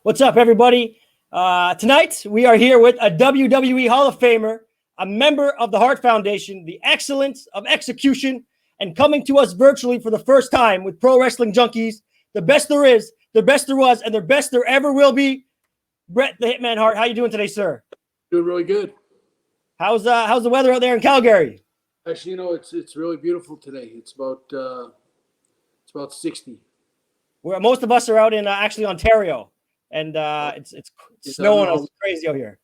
What's up, everybody? Tonight, we are here with a WWE Hall of Famer, a member of the Hart Foundation, the excellence of execution, and coming to us virtually for the first time with Pro Wrestling Junkies, the best there is, the best there was, and the best there ever will be, Bret the Hitman Hart. How you doing today, sir? Doing really good. How's the weather out there in Calgary? Actually, it's really beautiful today. It's about 60. Where most of us are out in actually Ontario, and it's snowing like crazy out here.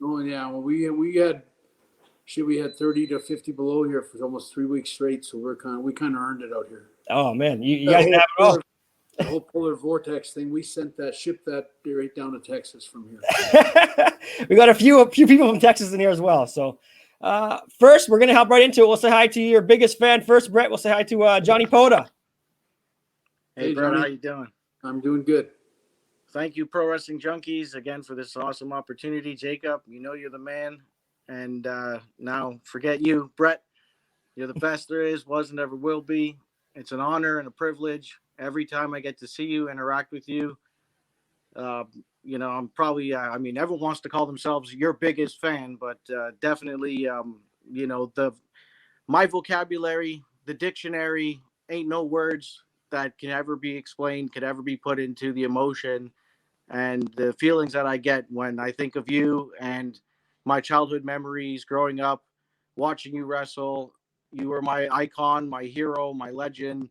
Oh yeah, well we had 30 to 50 below here for almost 3 weeks straight. So we kind of earned it out here. Oh man, you guys have it all. The whole polar vortex thing, we shipped that right down to Texas from here. We got a few people from Texas in here as well. So first, we're gonna hop right into it. We'll say hi to your biggest fan first, Bret. We'll say hi to Johnny Poda. Hey Bret, how you doing? I'm doing good. Thank you, Pro Wrestling Junkies, again for this awesome opportunity. Jacob, you know you're the man. And now, forget you, Bret. You're the best there is, was, and ever will be. It's an honor and a privilege every time I get to see you, interact with you. I'm probably, everyone wants to call themselves your biggest fan, but definitely, my vocabulary, the dictionary, ain't no words that can ever be explained, could ever be put into the emotion and the feelings that I get when I think of you and my childhood memories growing up, watching you wrestle. You were my icon, my hero, my legend,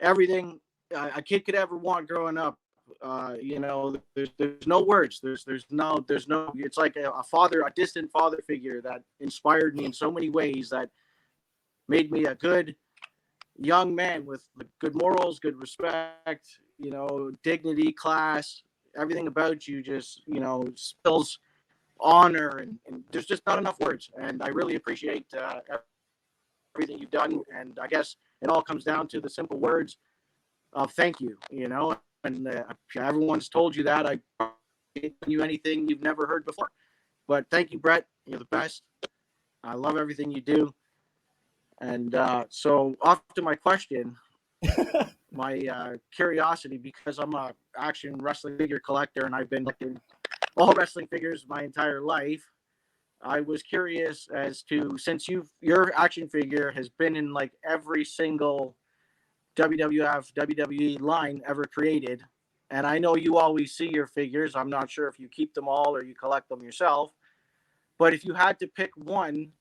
everything a kid could ever want growing up. There's no words. There's no, it's like a distant father figure that inspired me in so many ways, that made me a good young man with good morals, good respect, dignity, class, everything about you just, spills honor, and there's just not enough words. And I really appreciate everything you've done. And I guess it all comes down to the simple words of thank you, and everyone's told you that. I can't tell you anything you've never heard before. But thank you, Bret. You're the best. I love everything you do. And so off to my question, my curiosity, because I'm a action wrestling figure collector and I've been collecting all wrestling figures my entire life. I was curious as to, since your action figure has been in like every single WWF, WWE line ever created, and I know you always see your figures. I'm not sure if you keep them all or you collect them yourself, but if you had to pick one,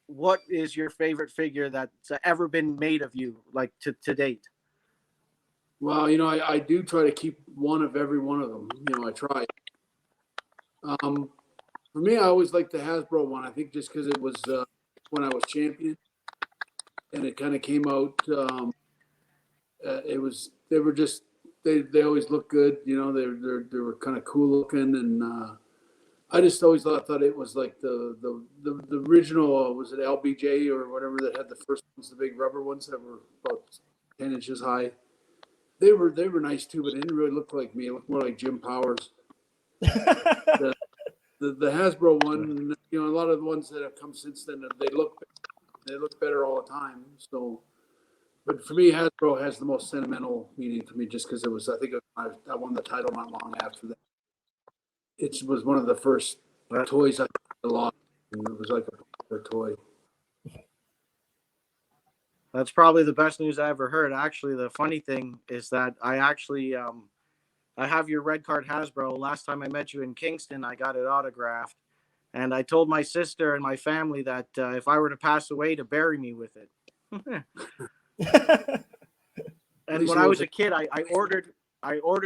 what is your favorite figure that's ever been made of you, like to date? Well, I do try to keep one of every one of them. I try. For me, I always liked the Hasbro one. I think just because it was when I was champion, and it kind of came out. They always looked good. They were kind of cool looking, and I just always thought it was like the original. Was it LBJ or whatever that had the first ones, the big rubber ones that were about 10 inches high? They were nice too, but they didn't really look like me. It looked more like Jim Powers. The Hasbro one, a lot of the ones that have come since then, they look better all the time. So, but for me, Hasbro has the most sentimental meaning to me, just because it was. I think I won the title not long after that. It was one of the first toys I had a lot, and it was like a toy. That's probably the best news I ever heard. Actually, the funny thing is that I have your red card Hasbro. Last time I met you in Kingston, I got it autographed. And I told my sister and my family that if I were to pass away, to bury me with it. And when I was a kid, I ordered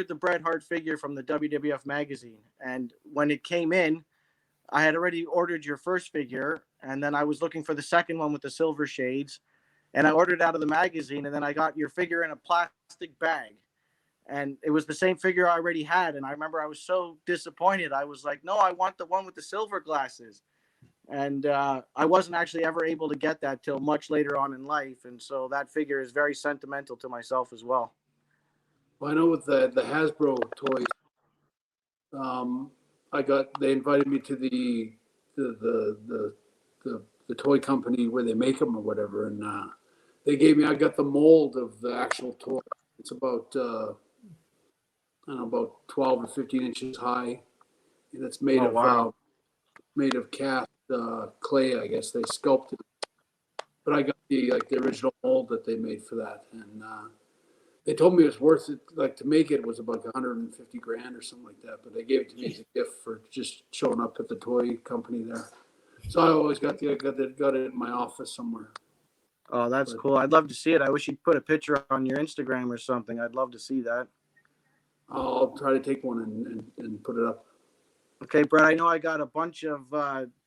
the Bret Hart figure from the WWF magazine. And when it came in, I had already ordered your first figure. And then I was looking for the second one with the silver shades. And I ordered out of the magazine. And then I got your figure in a plastic bag. And it was the same figure I already had. And I remember I was so disappointed. I was like, no, I want the one with the silver glasses. And I wasn't actually ever able to get that till much later on in life. And so that figure is very sentimental to myself as well. Well, I know with the Hasbro toys, they invited me to the toy company where they make them or whatever. And I got the mold of the actual toy. It's about I don't know, about 12 or 15 inches high, and it's made Oh, wow. made of cast clay. I guess they sculpted, but I got the original mold that they made for that, and they told me it was worth it. Like to make it was about 150 grand or something like that, but they gave it to me as a gift for just showing up at the toy company there. So I always got it in my office somewhere. Oh, that's But cool. I'd love to see it. I wish you'd put a picture on your Instagram or something. I'd love to see that. I'll try to take one and put it up. Okay, Brett, I know I got a bunch of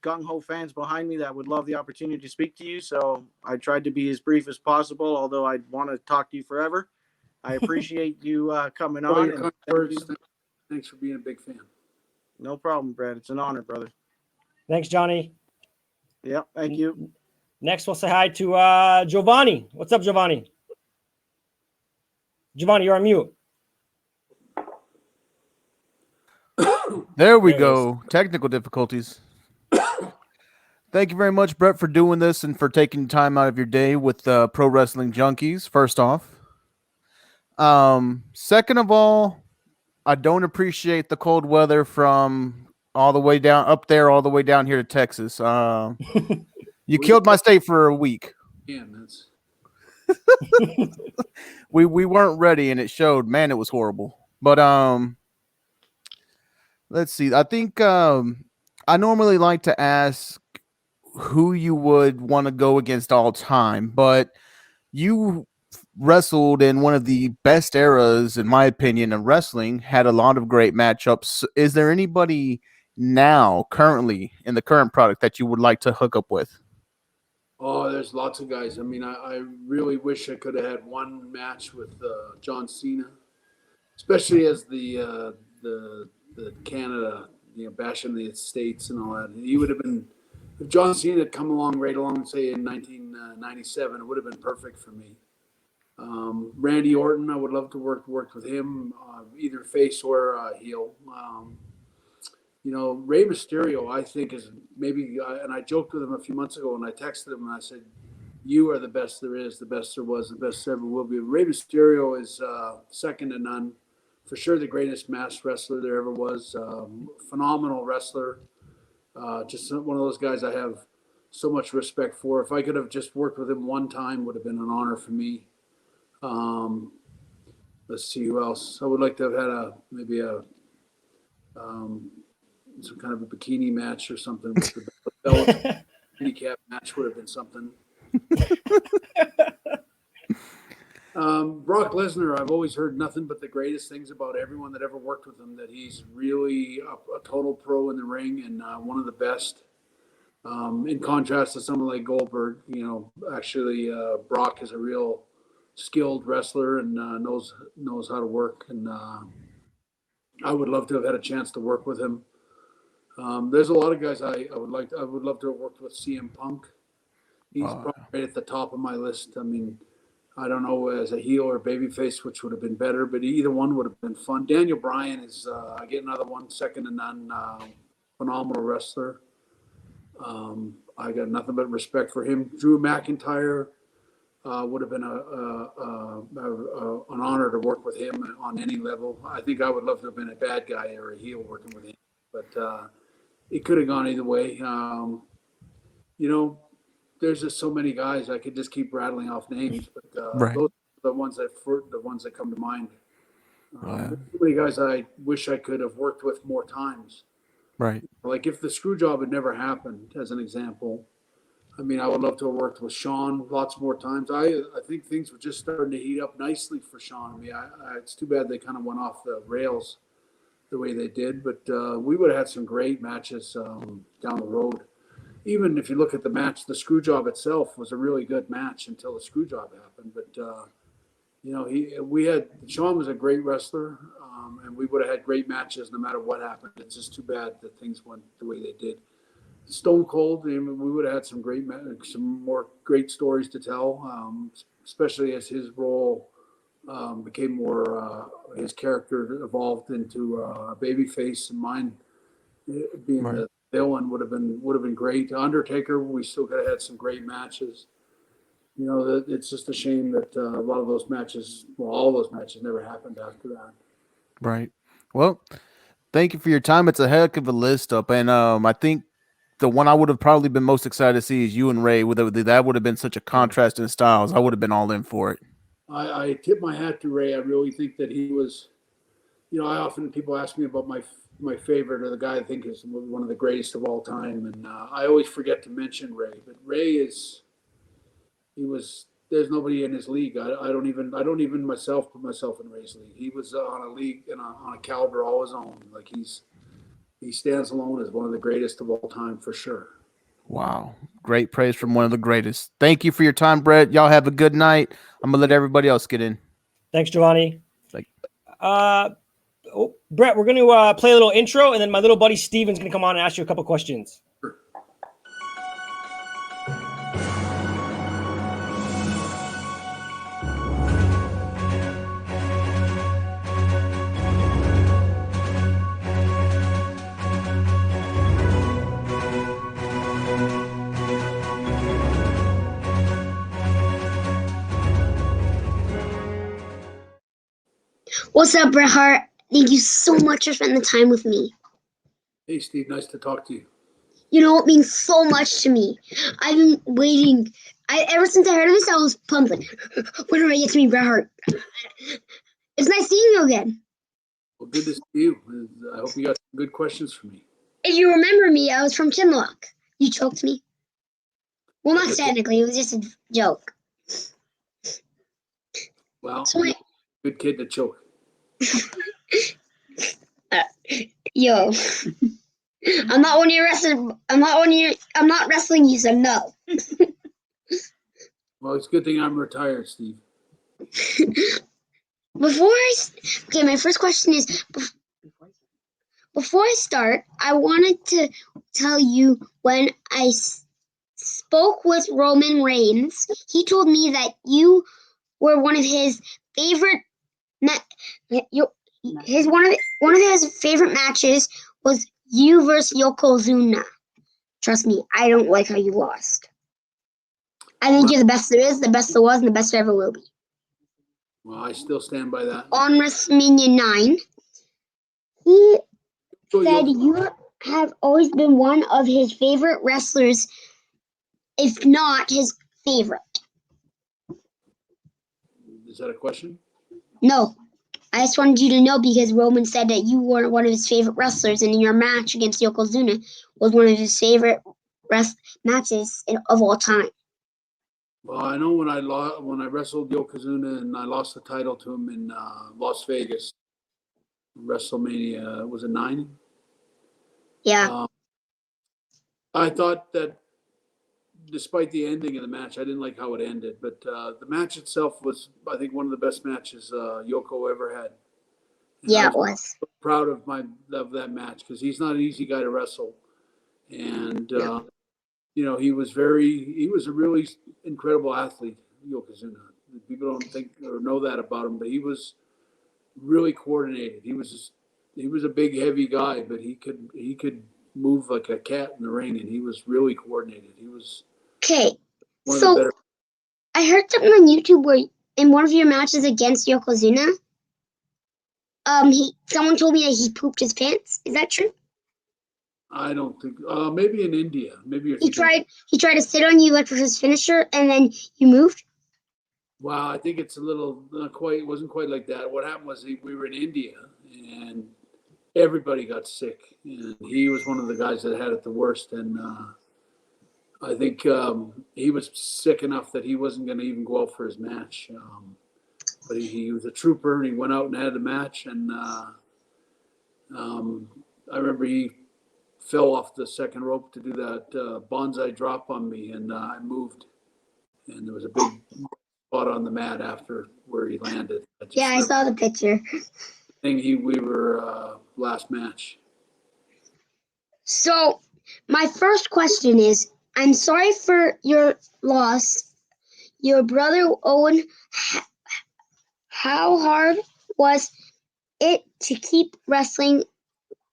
gung-ho fans behind me that would love the opportunity to speak to you, so I tried to be as brief as possible, although I want to talk to you forever. I appreciate you coming All on. your And kind words. Thanks for being a big fan. no problem, Brett. It's an honor, brother. Thanks, Johnny. Yep, thank you. Next, we'll say hi to Giovanni. What's up, Giovanni? Giovanni, you're on mute. There we There he go. Technical difficulties. Thank you very much, Brett, for doing this and for taking time out of your day with Pro Wrestling Junkies, first off. Second of all, I don't appreciate the cold weather from all the way down up there, all the way down here to Texas. You killed my state for a week. Yeah, that's We weren't ready, and it showed. Man, it was horrible. But let's see. I think I normally like to ask who you would want to go against all time, but you wrestled in one of the best eras, in my opinion, of wrestling, had a lot of great matchups. Is there anybody now, currently, in the current product that you would like to hook up with? Oh, there's lots of guys. I mean, I really wish I could have had one match with John Cena, especially as the Canada, bashing the States and all that. He would have been, if John Cena had come along right along, say in 1997, it would have been perfect for me. Randy Orton, I would love to work with him, either face or heel. Rey Mysterio, I think is maybe, and I joked with him a few months ago, and I texted him and I said, "You are the best there is, the best there was, the best there ever will be." Rey Mysterio is second to none, for sure the greatest masked wrestler there ever was. Phenomenal wrestler, just one of those guys I have so much respect for. If I could have just worked with him one time, would have been an honor for me. Let's see who else. I would like to have had maybe some kind of a bikini match or something with the belt. Handicap match would have been something. Brock Lesnar, I've always heard nothing but the greatest things about everyone that ever worked with him, that he's really a total pro in the ring and one of the best. In contrast to someone like Goldberg, actually Brock is a real skilled wrestler and knows how to work. And I would love to have had a chance to work with him. There's a lot of guys I would love to have worked with. CM Punk, he's probably right at the top of my list. I mean, I don't know as a heel or babyface which would have been better, but either one would have been fun. Daniel Bryan is I get another one, second to none, phenomenal wrestler. I got nothing but respect for him. Drew McIntyre would have been an honor to work with him on any level. I think I would love to have been a bad guy or a heel working with him, but it could have gone either way. There's just so many guys. I could just keep rattling off names, but Right. those are the ones that come to mind. Yeah. There's so many guys I wish I could have worked with more times. Right. Like if the screw job had never happened, as an example, I mean, I would love to have worked with Sean lots more times. I think things were just starting to heat up nicely for Sean. I mean, it's too bad they kind of went off the rails the way they did, but we would have had some great matches down the road. Even if you look at the match, the screw job itself was a really good match until the screw job happened. But Sean was a great wrestler, and we would have had great matches no matter what happened. It's just too bad that things went the way they did. Stone Cold, we would have had some more great stories to tell, especially as his role became more, his character evolved into a babyface, and mine being Right. the villain would have been great. Undertaker, we still could have had some great matches. It's just a shame that a lot of those matches, well, all those matches never happened after that. Right. Well, thank you for your time. It's a heck of a list up, and I think the one I would have probably been most excited to see is you and Ray. That would have been such a contrast in styles. I would have been all in for it. I tip my hat to Ray. I really think that he was. I often people ask me about my favorite or the guy I think is one of the greatest of all time, and I always forget to mention Ray. But Ray is he was. There's nobody in his league. I don't even myself put myself in Ray's league. He was on a league and on a caliber all his own. Like he stands alone as one of the greatest of all time for sure. Wow. Great praise from one of the greatest. Thank you for your time, Brett. Y'all have a good night. I'm gonna let everybody else get in. Thanks, Giovanni. Like, Brett, we're going to play a little intro, and then my little buddy Steven's going to come on and ask you a couple questions. What's up, Bret Hart? Thank you so much for spending the time with me. Hey, Steve, nice to talk to you. You know, it means so much to me. I've been waiting. Ever since I heard of this, I was pumped. Like, when do I get to meet Bret Hart? It's nice seeing you again. Well, good to see you. I hope you got some good questions for me. If you remember me, I was from Chinlock. You choked me. Well, not technically. It was just a joke. Well, So good kid to choke. Yo, I'm not one of your wrestlers. I'm not wrestling you, so no. Well, it's a good thing I'm retired, Steve. My first question is, before I start, I wanted to tell you when I spoke with Roman Reigns, he told me that you were one of his favorite. One of his favorite matches was you versus Yokozuna. Trust me, I don't like how you lost. I think you're the best there is, the best there was, and the best there ever will be. Well, I still stand by that. On WrestleMania 9, he said you have always been one of his favorite wrestlers, if not his favorite. Is that a question? No. I just wanted you to know because Roman said that you were one of his favorite wrestlers, and in your match against Yokozuna was one of his favorite matches of all time. Well, I know when I wrestled Yokozuna and I lost the title to him in Las Vegas, WrestleMania, was it 9? Yeah. I thought that despite the ending of the match, I didn't like how it ended, but the match itself was, I think, one of the best matches Yoko ever had. And Yeah, I it was. so proud of that match because he's not an easy guy to wrestle, and he was a really incredible athlete, Yokozuna. People don't think or know that about him, but he was really coordinated. He was a big, heavy guy, but he could move like a cat in the ring, and he was really coordinated. He was Okay. one of the better. I heard something on YouTube where in one of your matches against Yokozuna, someone told me that he pooped his pants. Is that true? I don't think. Maybe in India. Maybe you're He tried to sit on you like for his finisher, and then you moved. Wow, I think it's a little not quite. It wasn't quite like that. What happened was we were in India, and everybody got sick, and he was one of the guys that had it the worst. And I think he was sick enough that he wasn't going to even go out for his match. But he was a trooper, and he went out and had a match. And I remember he fell off the second rope to do that bonsai drop on me, and I moved, and there was a big spot on the mat after where he landed. I saw the picture. We were last match. So, my first question is, I'm sorry for your loss. Your brother Owen, how hard was it to keep wrestling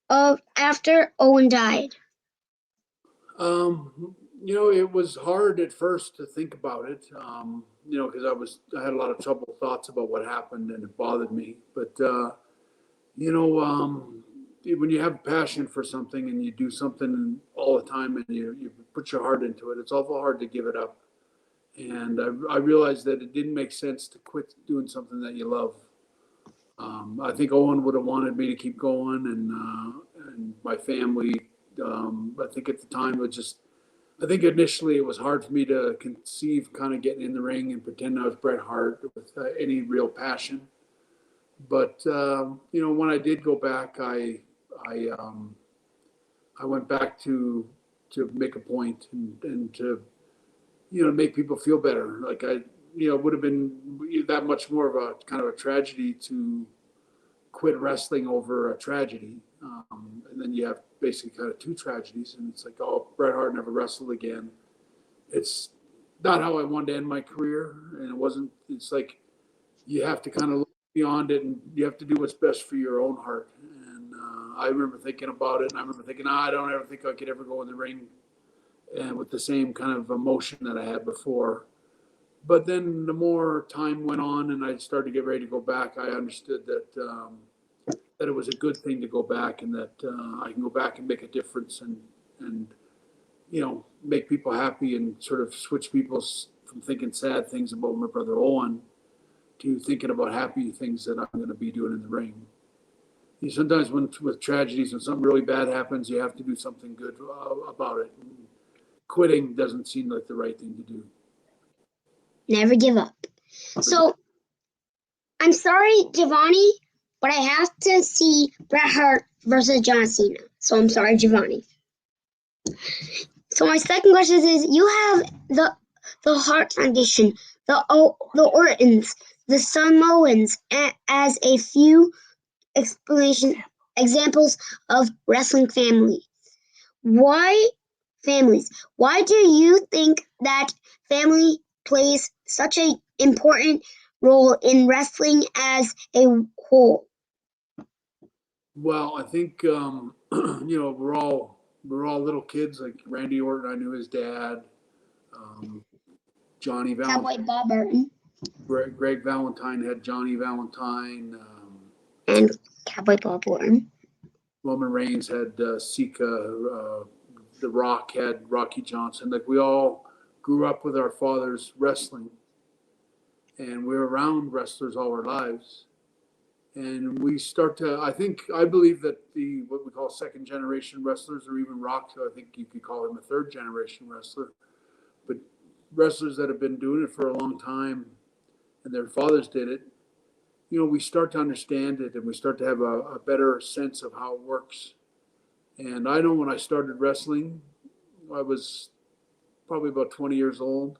after Owen died? It was hard at first to think about it, because I had a lot of troubled thoughts about what happened and it bothered me. But You know, when you have passion for something and you do something all the time and you put your heart into it, it's awful hard to give it up. And I realized that it didn't make sense to quit doing something that you love. I think Owen would have wanted me to keep going, and my family. I think at the time it was just. I think initially it was hard for me to conceive kind of getting in the ring and pretend I was Bret Hart with any real passion. But you know, when I did go back, I went back to make a point and to make people feel better. Like it would have been that much more of a kind of a tragedy to quit wrestling over a tragedy. And then you have basically kind of two tragedies, and it's like, oh, Bret Hart never wrestled again. It's not how I wanted to end my career, and it wasn't. It's like you have to kind of look beyond it, and you have to do what's best for your own heart. And I remember thinking about it, and I remember thinking, I don't ever think I could ever go in the ring and with the same kind of emotion that I had before. But then the more time went on and I started to get ready to go back, I understood that it was a good thing to go back, and that I can go back and make a difference and make people happy and sort of switch people from thinking sad things about my brother Owen to thinking about happy things that I'm going to be doing in the ring. Sometimes with tragedies, when something really bad happens, you have to do something good about it. Quitting doesn't seem like the right thing to do. Never give up. So, I'm sorry, Giovanni, but I have to see Bret Hart versus John Cena. So I'm sorry, Giovanni. So my second question is: you have the Hart Foundation, the Ortons, the Samoans as a few examples of wrestling families. Why families? Why do you think that family plays such an important role in wrestling as a whole? Well, I think we're all little kids. Like Randy Orton, I knew his dad. Johnny Valentine, Cowboy Bob Orton Greg Valentine had Johnny Valentine. and Cowboy Bob Orton. Roman Reigns had Sika. The Rock had Rocky Johnson. Like we all grew up with our fathers wrestling, and we were around wrestlers all our lives. And we start to, I believe that what we call second generation wrestlers, or even Rock, I think you could call him a third generation wrestler, but wrestlers that have been doing it for a long time and their fathers did it, we start to understand it, and we start to have a better sense of how it works. And I know when I started wrestling, I was probably about 20 years old.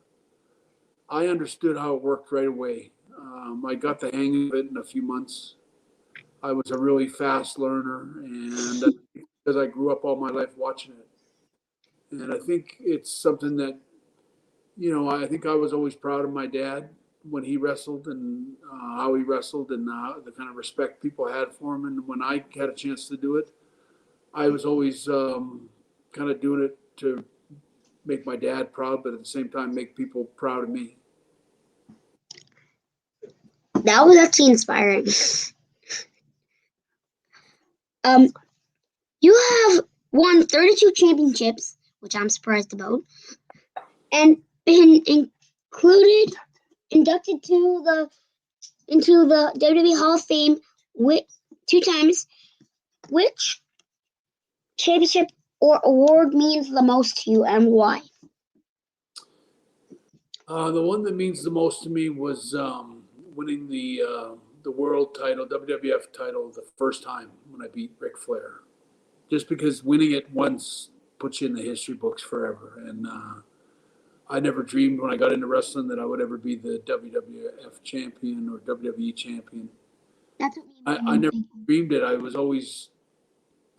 I understood how it worked right away. I got the hang of it in a few months. I was a really fast learner, and because I grew up all my life watching it. And I think it's something that, I think I was always proud of my dad when he wrestled, and how he wrestled, and the kind of respect people had for him. And when I had a chance to do it, I was always kind of doing it to make my dad proud, but at the same time make people proud of me. That was actually inspiring. You have won 32 championships, which I'm surprised about, and been inducted into the WWE Hall of Fame with 2 times. Which championship or award means the most to you, and why? The one that means the most to me was winning the world title, WWF title, the first time when I beat Ric Flair. Just because winning it once puts you in the history books forever. And I never dreamed when I got into wrestling that I would ever be the WWF champion or WWE champion. That's what I never dreamed it.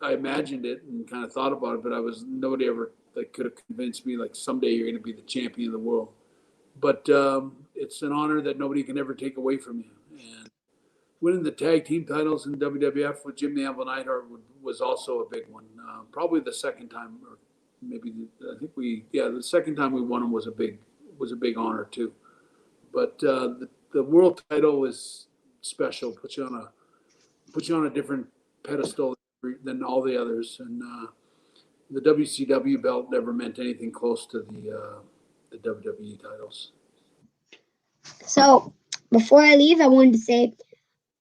I imagined it and kind of thought about it, but nobody ever could have convinced me someday you're going to be the champion of the world. But it's an honor that nobody can ever take away from you. And winning the tag team titles in WWF with Jim the Anvil Neidhart was also a big one. Probably the second time, or maybe the second time we won them was a big honor too. But the world title is special. Puts you on puts you on a different pedestal than all the others. And the WCW belt never meant anything close to the WWE titles. So before I leave, I wanted to say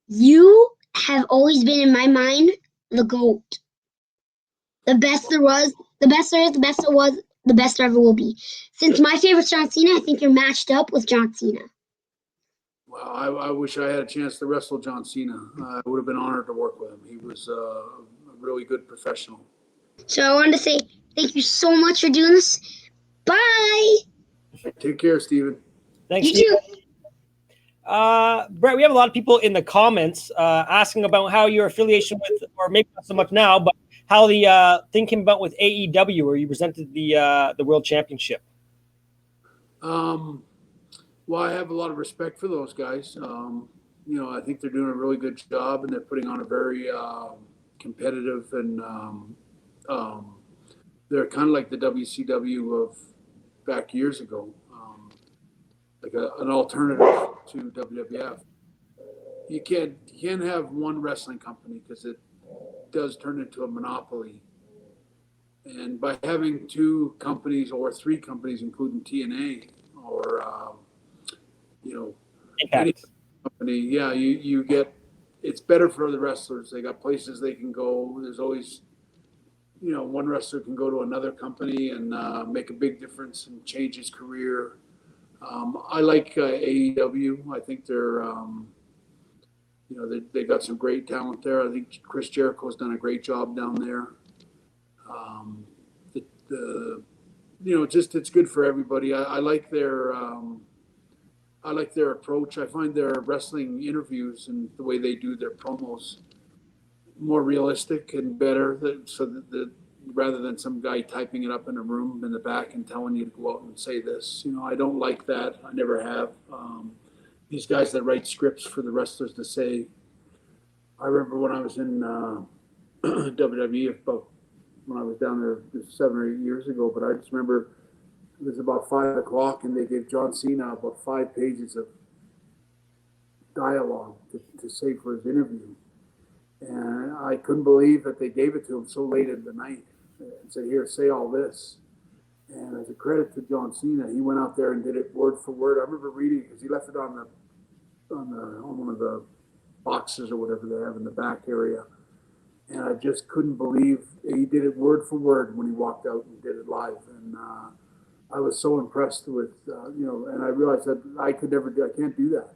you have always been in my mind the GOAT. The best there was, the best there is, the best there was, the best there ever will be. Since my favorite's John Cena, I think you're matched up with John Cena. Well, I wish I had a chance to wrestle John Cena. I would have been honored to work with him. He was a really good professional. So I wanted to say thank you so much for doing this. Bye. Take care, Steven. Thanks. You Steve. too. Brett, we have a lot of people in the comments asking about how your affiliation with, or maybe not so much now, but how the thing came about with AEW, where you presented the World Championship. Well, I have a lot of respect for those guys. I think they're doing a really good job, and they're putting on a very competitive and they're kind of like the WCW of back years ago, like an alternative to WWF. You can't have one wrestling company because it does turn into a monopoly. And by having two companies or three companies, including TNA or any company, you get, it's better for the wrestlers. They got places they can go. There's always, one wrestler can go to another company and make a big difference and change his career. I like AEW. I think they're, they got some great talent there. I think Chris Jericho's done a great job down there. It's good for everybody. I like their approach. I find their wrestling interviews and the way they do their promos more realistic and better. Rather than some guy typing it up in a room in the back and telling you to go out and say this. I don't like that. I never have. These guys that write scripts for the wrestlers to say. I remember when I was in WWE, when I was down there 7 or 8 years ago, but I just remember it was about 5 o'clock and they gave John Cena about 5 pages of dialogue to say for his interview. And I couldn't believe that they gave it to him so late in the night and said, here, say all this. And as a credit to John Cena, he went out there and did it word for word. I remember reading it because he left it on one of the boxes or whatever they have in the back area. And I just couldn't believe he did it word for word when he walked out and did it live. And I was so impressed with, and I realized that I can't do that.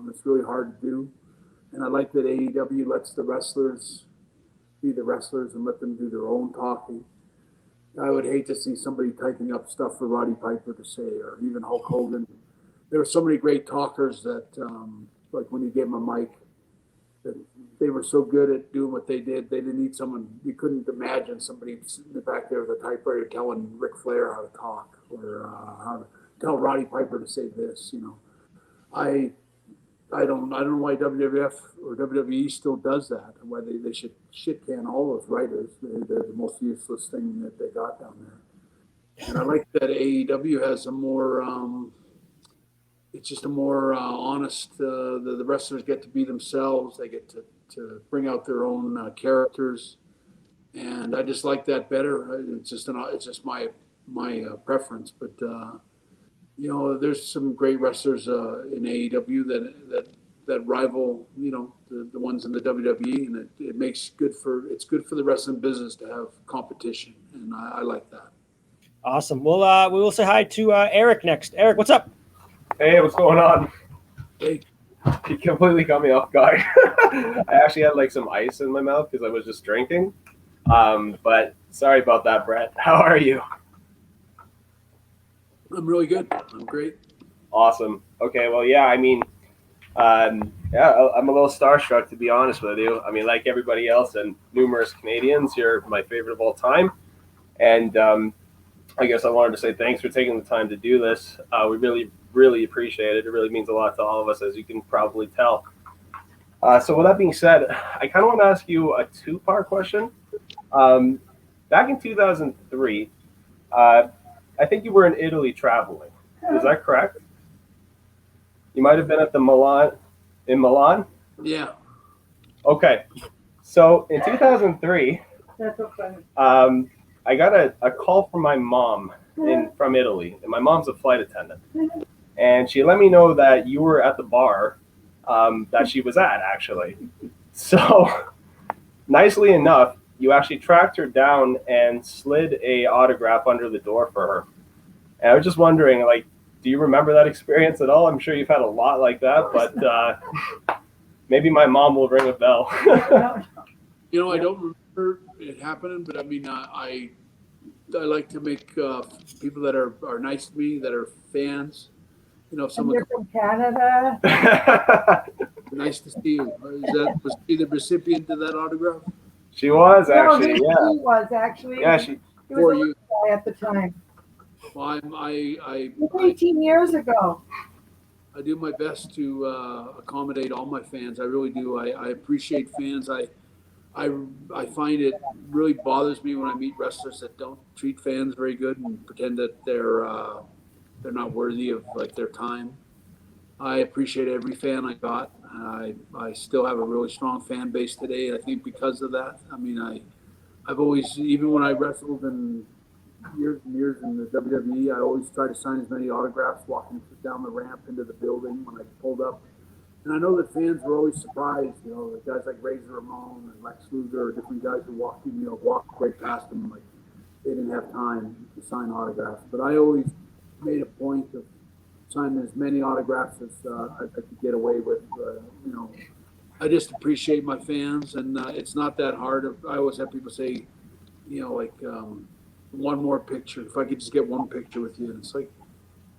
It's really hard to do. And I like that AEW lets the wrestlers be the wrestlers and let them do their own talking. I would hate to see somebody typing up stuff for Roddy Piper to say, or even Hulk Hogan. There were so many great talkers that, like when you gave them a mic, that they were so good at doing what they did. They didn't need someone. You couldn't imagine somebody sitting in the back there with a typewriter telling Ric Flair how to talk or how to tell Roddy Piper to say this. I don't know why WWF or WWE still does that, and why they should shit can all those writers. They're the most useless thing that they got down there. And I like that AEW has a more, it's just a more honest, the wrestlers get to be themselves. They get to bring out their own characters. And I just like that better. It's just my preference, but there's some great wrestlers in AEW that rival, the ones in the WWE, and it's good for the wrestling business to have competition, and I like that. Awesome. Well, we will say hi to Eric next. Eric, what's up? Hey, what's going on? Hey, You completely got me off guard. I actually had like some ice in my mouth because I was just drinking. But sorry about that, Brett. How are you? I'm really good. I'm great. Awesome. Okay, well, yeah, I mean, I'm a little starstruck, to be honest with you. I mean, like everybody else and numerous Canadians, you're my favorite of all time. And I guess I wanted to say thanks for taking the time to do this. We really, really appreciate it. It really means a lot to all of us, as you can probably tell. So with that being said, I kind of want to ask you a two-part question. Back in 2003, I think you were in Italy traveling. Is that correct? You might have been at in Milan? Yeah. Okay. So in 2003, That's so funny. I got a call from my mom from Italy, and my mom's a flight attendant, and she let me know that you were at the bar that she was at, actually. So, nicely enough, you actually tracked her down and slid a autograph under the door for her. And I was just wondering, like, do you remember that experience at all? I'm sure you've had a lot like that, but maybe my mom will ring a bell. You know, I don't remember it happening, but I mean, I like to make people that are nice to me, that are fans. You know, if And someone you're from Canada. nice to see you. Was she the recipient of that autograph? She was No, actually, he was actually. yeah. She He For was a you. little guy at the time. Well, It was 18 years ago. I do my best to accommodate all my fans. I really do. I appreciate fans. I find it really bothers me when I meet wrestlers that don't treat fans very good and pretend that they're not worthy of like their time. I appreciate every fan I got. I still have a really strong fan base today. I think because of that. I mean, I've always, even when I wrestled in years and years in the WWE, I always try to sign as many autographs walking down the ramp into the building when I pulled up. And I know that fans were always surprised, you know, the guys like Razor Ramon and Lex Luger, or different guys who walked right past them like they didn't have time to sign autographs. But I always made a point of signing as many autographs as I could get away with. You know, I just appreciate my fans, and it's not that hard. I always have people say, you know, like one more picture. If I could just get one picture with you, and it's like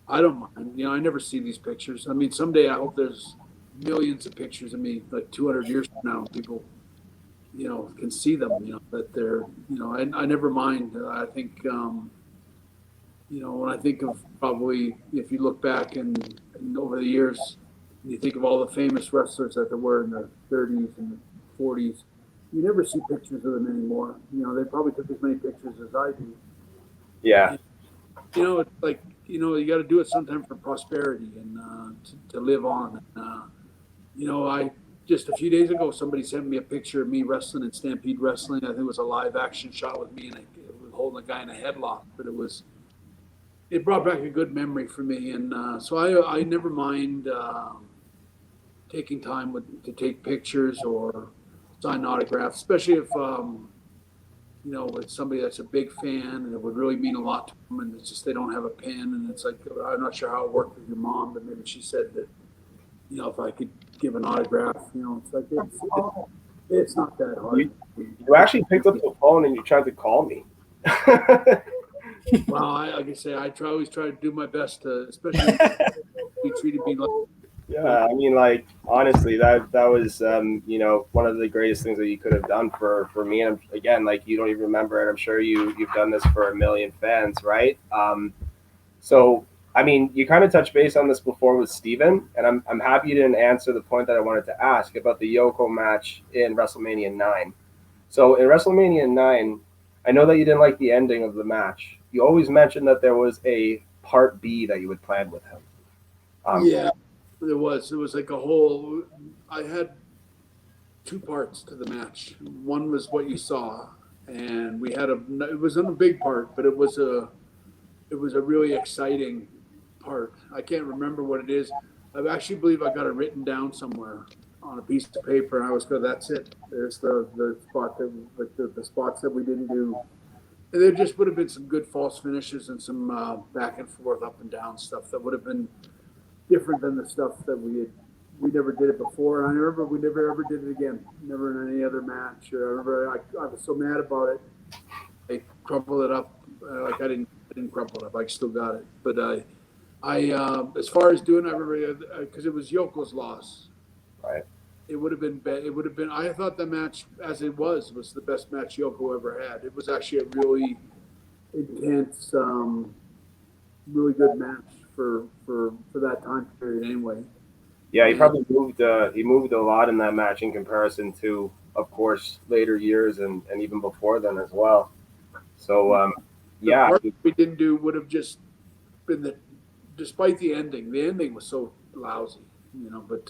I don't mind. You know, I never see these pictures. I mean, someday I hope there's millions of pictures of me, like 200 years from now, people, you know, can see them. You know that they're, you know, I never mind. I think, you know, when I think of probably if you look back and over the years, and you think of all the famous wrestlers that there were in the 30s and the 40s, you never see pictures of them anymore. You know, they probably took as many pictures as I do. yeah. You know, it's like, you know, you got to do it sometime for prosperity and to live on. You know, I just a few days ago, somebody sent me a picture of me wrestling in Stampede Wrestling. I think it was a live action shot with me and I was holding a guy in a headlock, but it brought back a good memory for me. And so I never mind taking time to take pictures or sign autographs, especially if, you know, it's somebody that's a big fan and it would really mean a lot to them. And it's just they don't have a pen. And it's like, I'm not sure how it worked with your mom, but maybe she said that, you know, if I could give an autograph, you know, it's like, it's not that hard. You actually picked up the phone and you tried to call me. Well, like I say, always try to do my best to, especially you treated me like. Yeah, I mean, like honestly, that was you know, one of the greatest things that you could have done for me. And again, like you don't even remember it. I'm sure you've done this for a million fans, right? So I mean, you kind of touched base on this before with Steven, and I'm happy you didn't answer the point that I wanted to ask about the Yoko match in WrestleMania 9. So in WrestleMania 9, I know that you didn't like the ending of the match. You always mentioned that there was a part B that you had planned with him. Yeah, there was. It was like a whole. I had two parts to the match. One was what you saw, and we had it wasn't a big part, but it was a really exciting part. I can't remember what it is. I actually believe I got it written down somewhere on a piece of paper, and I was going, that's it. There's the spot that like the spots that we didn't do. And there just would have been some good false finishes and some back and forth, up and down stuff that would have been different than the stuff that we never did it before. And I remember we never ever did it again, never in any other match. Or I remember I was so mad about it. I crumpled it up. Like I didn't crumple it up. I still got it. But I as far as doing, I remember because it was Yoko's loss. Right. It would have been bad. It would have been. I thought the match, as it was the best match Yoko ever had. It was actually a really intense, really good match for that time period. Anyway. Yeah, he probably moved. He moved a lot in that match in comparison to, of course, later years and even before then as well. So, yeah, the part we didn't do would have just been despite the ending. The ending was so lousy, you know. But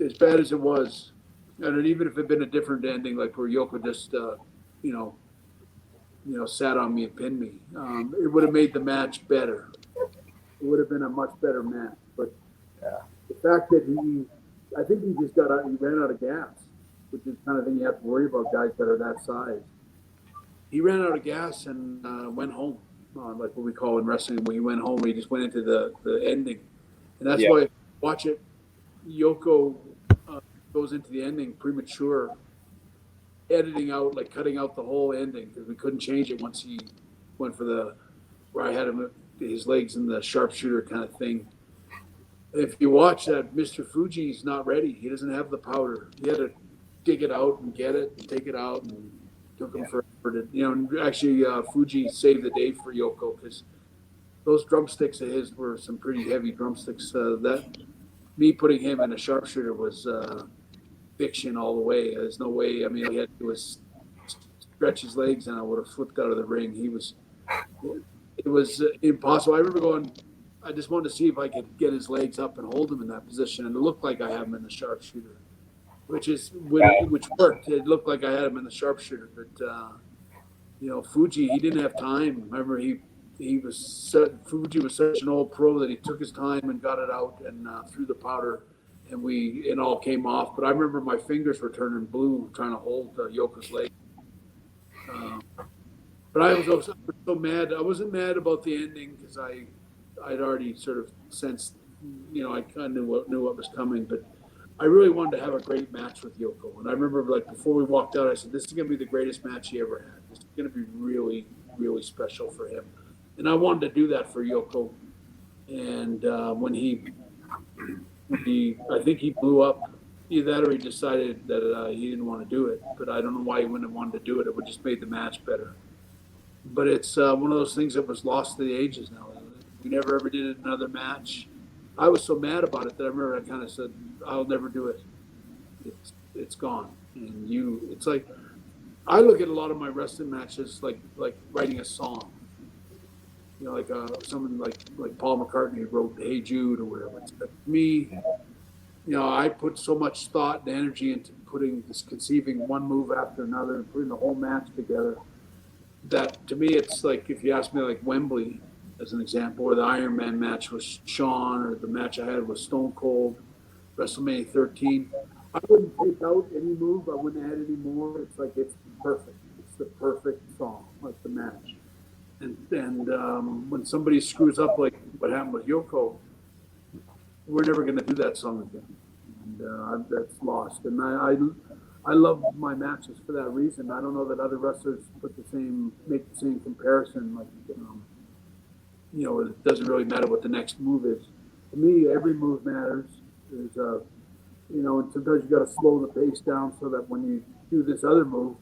as bad as it was, and even if it had been a different ending, like where Yoko just, sat on me and pinned me, it would have made the match better. It would have been a much better match. But the fact that I think he just he ran out of gas, which is the kind of thing you have to worry about guys that are that size. He ran out of gas and went home, like what we call in wrestling. When he went home, he just went into the ending. And that's why, watch it, Yoko goes into the ending premature, editing out, like cutting out the whole ending because we couldn't change it once he went for where I had him, his legs in the sharpshooter kind of thing. If you watch that, Mr. Fuji's not ready. He doesn't have the powder. He had to dig it out and get it and take it out, and took him forever to, actually Fuji saved the day for Yoko because those drumsticks of his were some pretty heavy drumsticks. Me putting him in a sharpshooter was fiction all the way. There's no way. I mean, he had to stretch his legs, and I would have flipped out of the ring. It was impossible. I remember going, I just wanted to see if I could get his legs up and hold him in that position, and it looked like I had him in the sharpshooter, which worked. It looked like I had him in the sharpshooter, but Fuji, he didn't have time. Remember, Fuji was such an old pro that he took his time and got it out and threw the powder, and it all came off. But I remember my fingers were turning blue trying to hold Yoko's leg. But I was so mad. I wasn't mad about the ending because I'd already sort of sensed, I kind of knew what was coming. But I really wanted to have a great match with Yoko. And I remember, like, before we walked out, I said, this is going to be the greatest match he ever had. This is going to be really, really special for him. And I wanted to do that for Yoko. And when I think he blew up. Either that or he decided that he didn't want to do it. But I don't know why he wouldn't have wanted to do it. It would just made the match better. But it's one of those things that was lost to the ages now. We never ever did another match. I was so mad about it that I remember I kind of said, I'll never do it. It's gone. And it's like, I look at a lot of my wrestling matches like writing a song. Like someone like Paul McCartney wrote Hey Jude or whatever. But me, I put so much thought and energy into conceiving one move after another and putting the whole match together, that to me it's like, if you ask me, like Wembley as an example, or the Iron Man match with Shawn, or the match I had with Stone Cold, WrestleMania 13, I wouldn't take out any move. I wouldn't add any more. It's like, it's perfect. It's the perfect song, like the match. And when somebody screws up like what happened with Yoko, we're never going to do that song again. And that's lost. And I love my matches for that reason. I don't know that other wrestlers make the same comparison. Like, it doesn't really matter what the next move is. To me, every move matters. And sometimes you got to slow the pace down so that when you do this other move,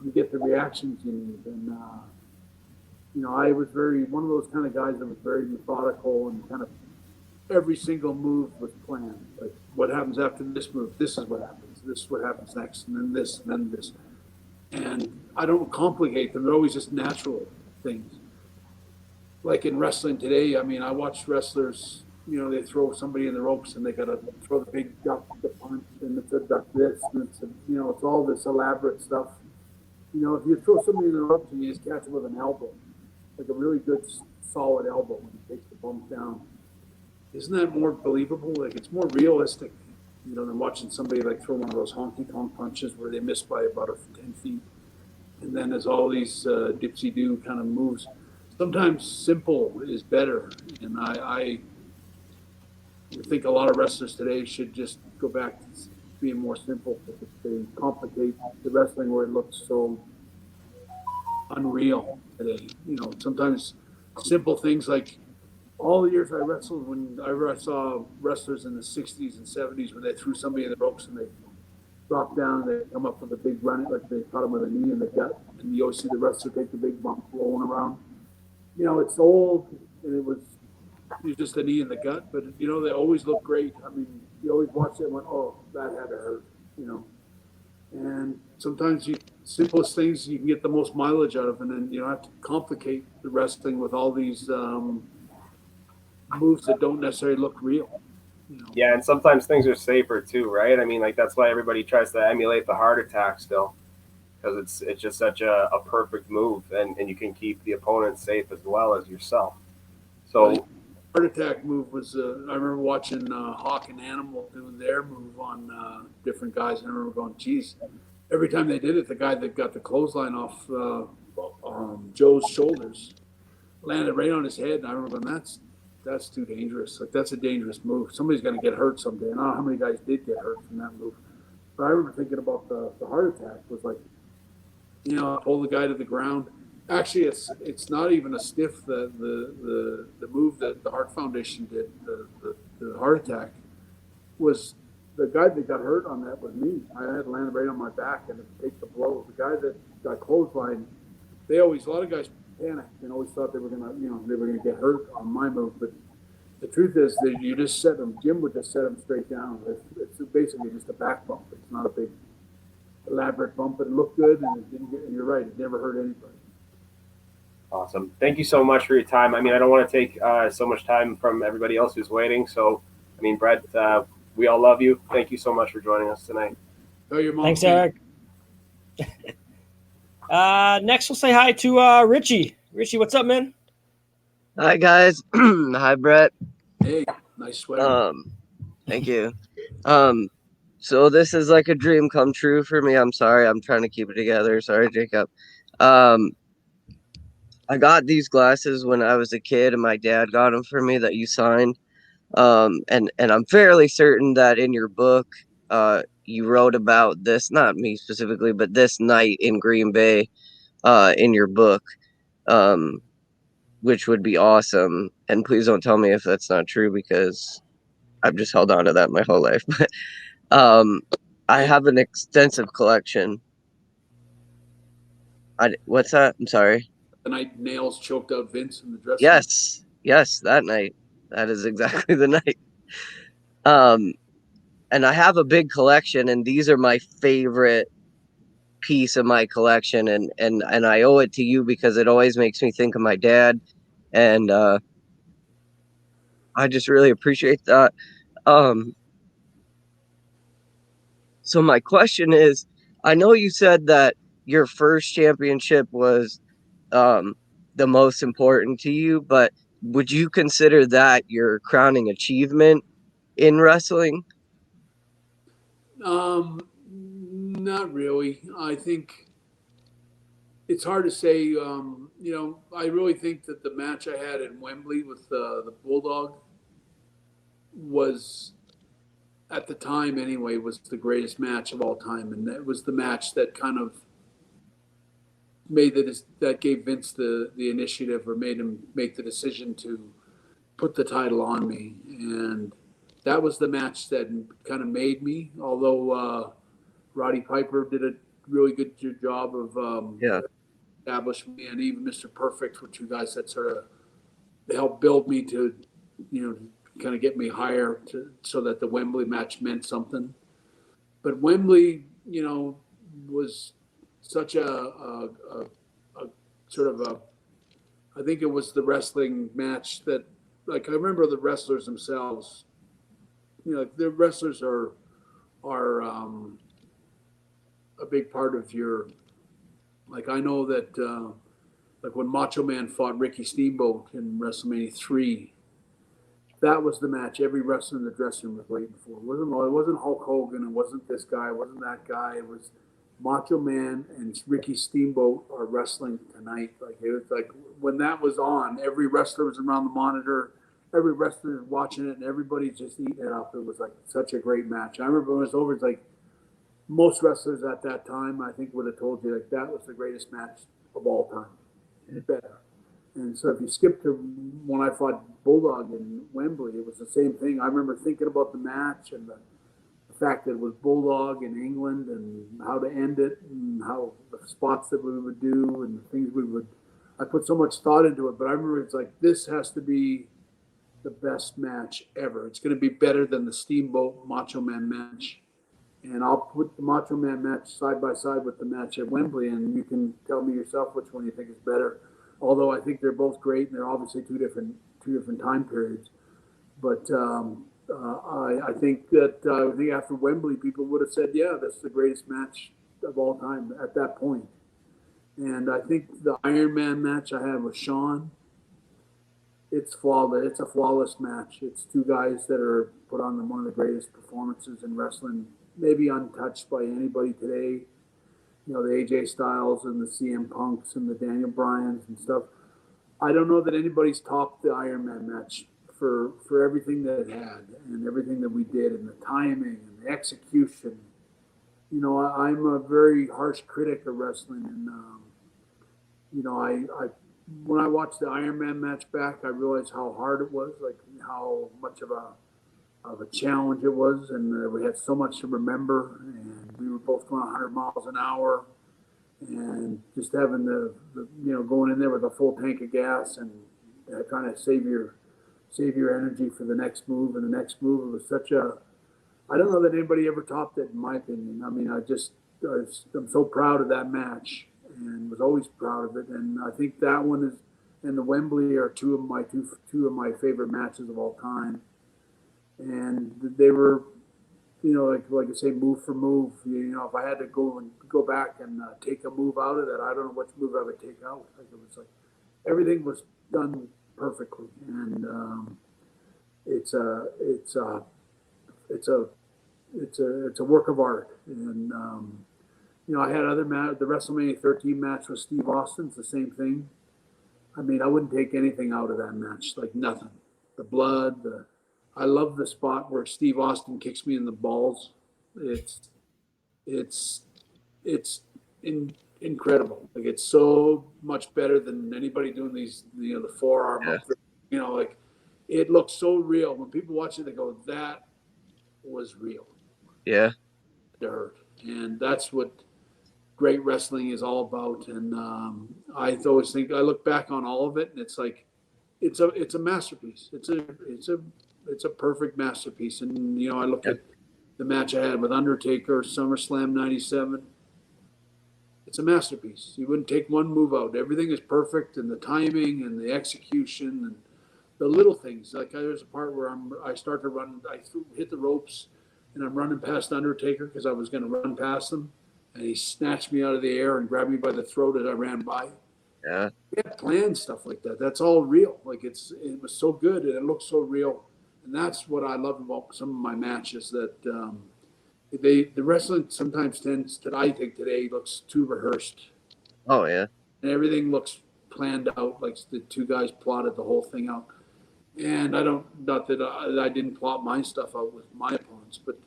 you get the reactions you need. And I was one of those kind of guys that was very methodical, and kind of every single move was planned. Like, what happens after this move? This is what happens. This is what happens next, and then this, and then this. And I don't complicate them. They're always just natural things. Like in wrestling today, I mean, I watch wrestlers, they throw somebody in the ropes and they got to throw the big duck, the punch, and it's a duck this, and it's all this elaborate stuff. If you throw somebody in the ropes and you just catch them with an elbow, like a really good solid elbow when he takes the bump down, isn't that more believable? Like, it's more realistic, than watching somebody like throw one of those honky tonk punches where they miss by about 10 feet. And then there's all these dipsy-do kind of moves. Sometimes simple is better. And I think a lot of wrestlers today should just go back to being more simple, because they complicate the wrestling where it looks so unreal today. Sometimes simple things, like all the years I wrestled, whenever I saw wrestlers in the 60s and 70s when they threw somebody in the ropes and they dropped down and they come up with a big run, like they caught him with a knee in the gut, and you always see the wrestler take the big bump rolling around. It's old, and it was just a knee in the gut, but they always look great. I mean, you always watch it and went, oh, that had to hurt, And sometimes simplest things you can get the most mileage out of, and then you don't have to complicate the wrestling with all these moves that don't necessarily look real. You know. Yeah, and sometimes things are safer too, right? I mean, like that's why everybody tries to emulate the heart attack still, because it's just such a perfect move, and you can keep the opponent safe as well as yourself. So Heart attack move was. I remember watching Hawk and Animal do their move on different guys, and I remember going, "Geez." Every time they did it, the guy that got the clothesline off Joe's shoulders landed right on his head, and I remember going, "That's too dangerous. Like that's a dangerous move. Somebody's going to get hurt someday." And I don't know how many guys did get hurt from that move, but I remember thinking about the heart attack was like, pull the guy to the ground. Actually, it's not even a stiff the move that the Heart Foundation did. The heart attack was the guy that got hurt on that was me. I had landed right on my back and take the blow. The guy that got clothesline, a lot of guys panicked and always thought they were gonna get hurt on my move. But the truth is that you just set them. Jim would just set them straight down. It's basically just a back bump. It's not a big elaborate bump. It looked good and it didn't get. And you're right, it never hurt anybody. awesome. Thank you so much for your time. I mean, I don't want to take so much time from everybody else who's waiting. So, I mean, Bret, we all love you. Thank you so much for joining us tonight. Tell your mom. Thanks, Eric. Next, we'll say hi to Richie. Richie, what's up, man? Hi guys. Hi Bret. Hey, nice sweater. Thank you. So this is like a dream come true for me. I'm sorry, I'm trying to keep it together. Sorry, Jacob. I got these glasses when I was a kid, and my dad got them for me that you signed. And I'm fairly certain that in your book, you wrote about this, not me specifically, but this night in Green Bay, in your book, which would be awesome. And please don't tell me if that's not true, because I've just held on to that my whole life. But I have an extensive collection. What's that? I'm sorry. The night Nails choked out Vince in the dressing room. Yes, that night. That is exactly the night. And I have a big collection, and these are my favorite piece of my collection, and I owe it to you because it always makes me think of my dad, and I just really appreciate that. So my question is, I know you said that your first championship was the most important to you, but would you consider that your crowning achievement in wrestling? Not really. I think it's hard to say. I really think that the match I had in Wembley with the Bulldog was, at the time anyway, was the greatest match of all time, and that was the match that kind of that gave Vince the initiative, or made him make the decision to put the title on me, and that was the match that kind of made me. Although Roddy Piper did a really good job of establishing me, and even Mr. Perfect were two guys that sort of helped build me to, kind of get me higher, so that the Wembley match meant something. But Wembley, was such a sort of a, I think it was the wrestling match that, like, I remember the wrestlers themselves. The wrestlers are a big part of your, like, I know that like when Macho Man fought Ricky Steamboat in WrestleMania 3, that was the match every wrestler in the dressing room was waiting for. It wasn't Hulk Hogan, it wasn't this guy, it wasn't that guy. It was Macho Man and Ricky Steamboat are wrestling tonight. Like, it was like when that was on, every wrestler was around the monitor, every wrestler was watching it, and everybody's just eating it up. It was like such a great match. I remember when it was over, it's like most wrestlers at that time, I think, would have told you, like, that was the greatest match of all time. Better. And so if you skip to when I fought Bulldog in Wembley, it was the same thing. I remember thinking about the match and the fact that it was Bulldog in England, and how to end it, and how the spots that we would do, and the things we would. I put so much thought into it, but I remember it's like, this has to be the best match ever. It's going to be better than the Steamboat Macho Man match. And I'll put the Macho Man match side by side with the match at Wembley, and you can tell me yourself which one you think is better. Although I think they're both great, and they're obviously two different time periods. But I think that I think after Wembley, people would have said, "Yeah, that's the greatest match of all time" at that point. And I think the Iron Man match I had with Shawn, it's flawless. It's a flawless match. It's two guys that are put on one of the greatest performances in wrestling, maybe untouched by anybody today. You know, the AJ Styles and the CM Punks and the Daniel Bryans and stuff. I don't know that anybody's topped the Iron Man match for everything that it had and everything that we did and the timing and the execution. You know, I'm a very harsh critic of wrestling, and you know, I when I watched the Iron Man match back, I realized how hard it was, like how much of a challenge it was, and we had so much to remember, and we were both going 100 miles an hour, and just having the you know, going in there with a full tank of gas and trying to save your energy for the next move and the next move. It was such a, I don't know that anybody ever topped it, in my opinion. I mean, I'm so proud of that match and was always proud of it. And I think that one is, and the Wembley are two of my favorite matches of all time. And they were, you know, like I say, move for move. You know, if I had to go back and take a move out of that, I don't know which move I would take out. Like, it was like everything was done perfectly, and it's a work of art. And you know, I had other the WrestleMania 13 match with Steve Austin's the same thing. I mean, I wouldn't take anything out of that match, like nothing. The blood, I love the spot where Steve Austin kicks me in the balls. It's incredible. Like, it's so much better than anybody doing these, you know, the forearm up there. You know, like, it looks so real. When people watch it, they go, "That was real." Yeah. It hurt, and that's what great wrestling is all about. And I always think, I look back on all of it, and it's like it's a masterpiece. It's a perfect masterpiece. And you know, I look at the match I had with Undertaker, SummerSlam '97. It's a masterpiece. You wouldn't take one move out. Everything is perfect, and the timing and the execution and the little things. Like, there's a part where I start to run. Hit the ropes, and I'm running past Undertaker because I was going to run past him, and he snatched me out of the air and grabbed me by the throat as I ran by. Yeah. We had planned stuff like that. That's all real. Like, it was so good, and it looked so real. And that's what I love about some of my matches, that the wrestling sometimes tends to, I think today, looks too rehearsed. Oh yeah. And everything looks planned out, like the two guys plotted the whole thing out. And not that I didn't plot my stuff out with my opponents, but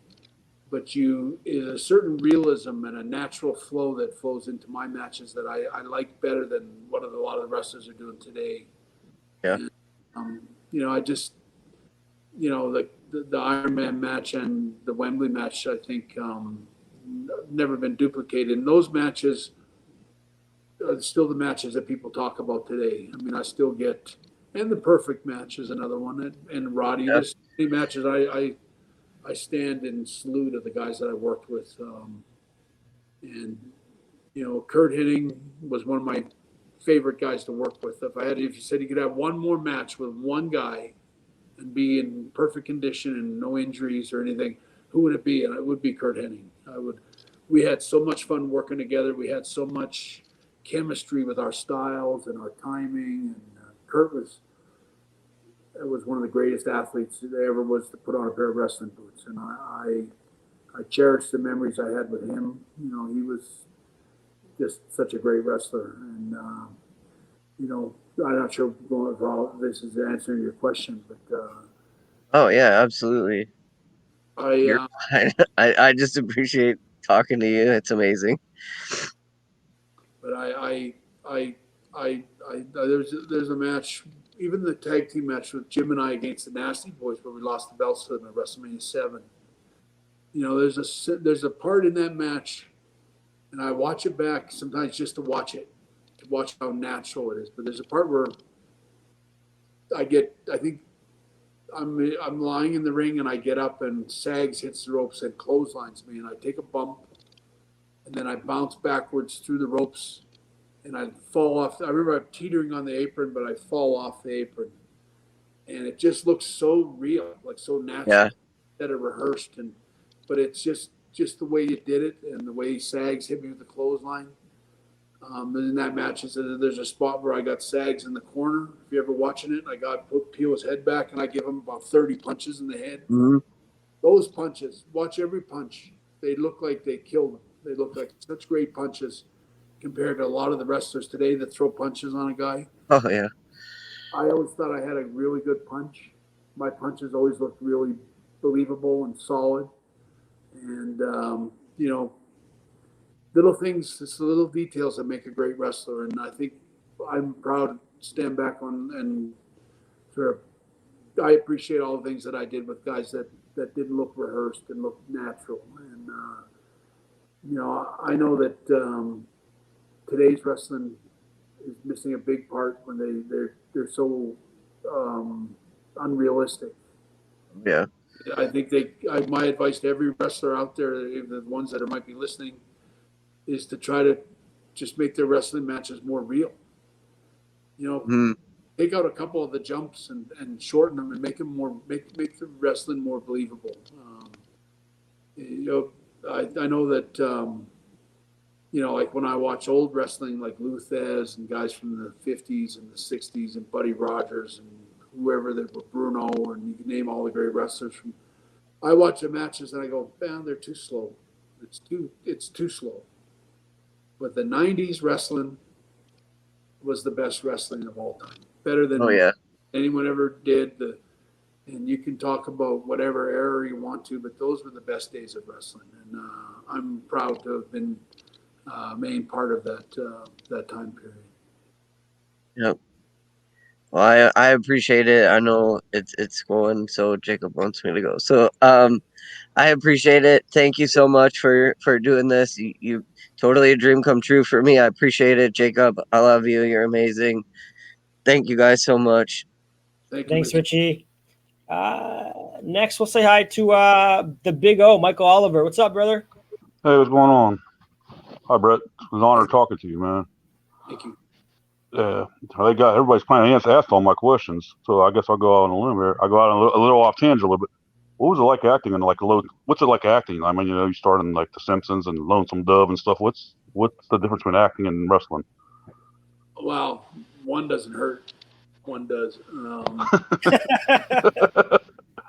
is a certain realism and a natural flow that flows into my matches that I like better than what a lot of the wrestlers are doing today. Yeah. And, you know, I just, you know, like the Iron Man match and the Wembley match, I think never been duplicated. And those matches are still the matches that people talk about today. I mean, I still get, and the Perfect match is another one, and Roddy. Yeah. There's many matches I stand in salute of the guys that I worked with. And, you know, Kurt Hennig was one of my favorite guys to work with. If you said you could have one more match with one guy and be in perfect condition and no injuries or anything, who would it be? And it would be Kurt Hennig. We had so much fun working together. We had so much chemistry with our styles and our timing. And Kurt was one of the greatest athletes there ever was to put on a pair of wrestling boots. And I cherish the memories I had with him. You know, he was just such a great wrestler. And, you know, I'm not sure if all this is answering your question, but Oh yeah, absolutely. You're fine. I just appreciate talking to you. It's amazing. But there's a match, even the tag team match with Jim and I against the Nasty Boys, where we lost the belts to them at WrestleMania 7. You know, there's a part in that match, and I watch it back sometimes just to watch it, to watch how natural it is. But there's a part where I think I'm lying in the ring, and I get up, and Sags hits the ropes and clotheslines me, and I take a bump, and then I bounce backwards through the ropes, and I fall off. I remember I'm teetering on the apron, but I fall off the apron, and it just looks so real, like so natural, Yeah. instead of rehearsed. But it's just the way you did it, and the way Sags hit me with the clothesline. In that match, there's a spot where I got Sags in the corner. If you're ever watching it, I got peel his head back, and I give him about 30 punches in the head. Mm-hmm. Those punches, watch every punch. They look like they killed him. They look like such great punches compared to a lot of the wrestlers today that throw punches on a guy. Oh yeah. I always thought I had a really good punch. My punches always looked really believable and solid. And, little things, it's the little details that make a great wrestler. And I think I'm proud to stand back on and sort of, I appreciate all the things that I did with guys that didn't look rehearsed and looked natural. And, I know that today's wrestling is missing a big part when they're so unrealistic. Yeah. I think my advice to every wrestler out there, the ones that might be listening, is to try to just make their wrestling matches more real. Take out a couple of the jumps and shorten them and make them make the wrestling more believable. I know that like when I watch old wrestling, like Luthez and guys from the 50s and the 60s and Buddy Rogers and whoever that were, Bruno, and you can name all the great wrestlers from. I watch the matches and I go, man, they're too slow. It's too slow. But the 90s wrestling was the best wrestling of all time. Better than anyone ever did. And you can talk about whatever era you want to, but those were the best days of wrestling. And I'm proud to have been main part of that time period. Yep. Well, I appreciate it. I know it's going, so Jacob wants me to go. So I appreciate it. Thank you so much for doing this. You totally a dream come true for me. I appreciate it, Jacob. I love you. You're amazing. Thank you guys so much. Thanks, Richie. Next, we'll say hi to the Big O, Michael Oliver. What's up, brother? Hey, what's going on? Hi, Brett. It was an honor talking to you, man. Thank you. Yeah, everybody's planning. Asked all my questions, so I guess I'll go out on a limb here. I go out on a little off tangent a little bit. What was it like acting in like a low? What's it like acting? I mean, you started in like The Simpsons and Lonesome Dove and stuff. What's the difference between acting and wrestling? Well, one doesn't hurt. One does. But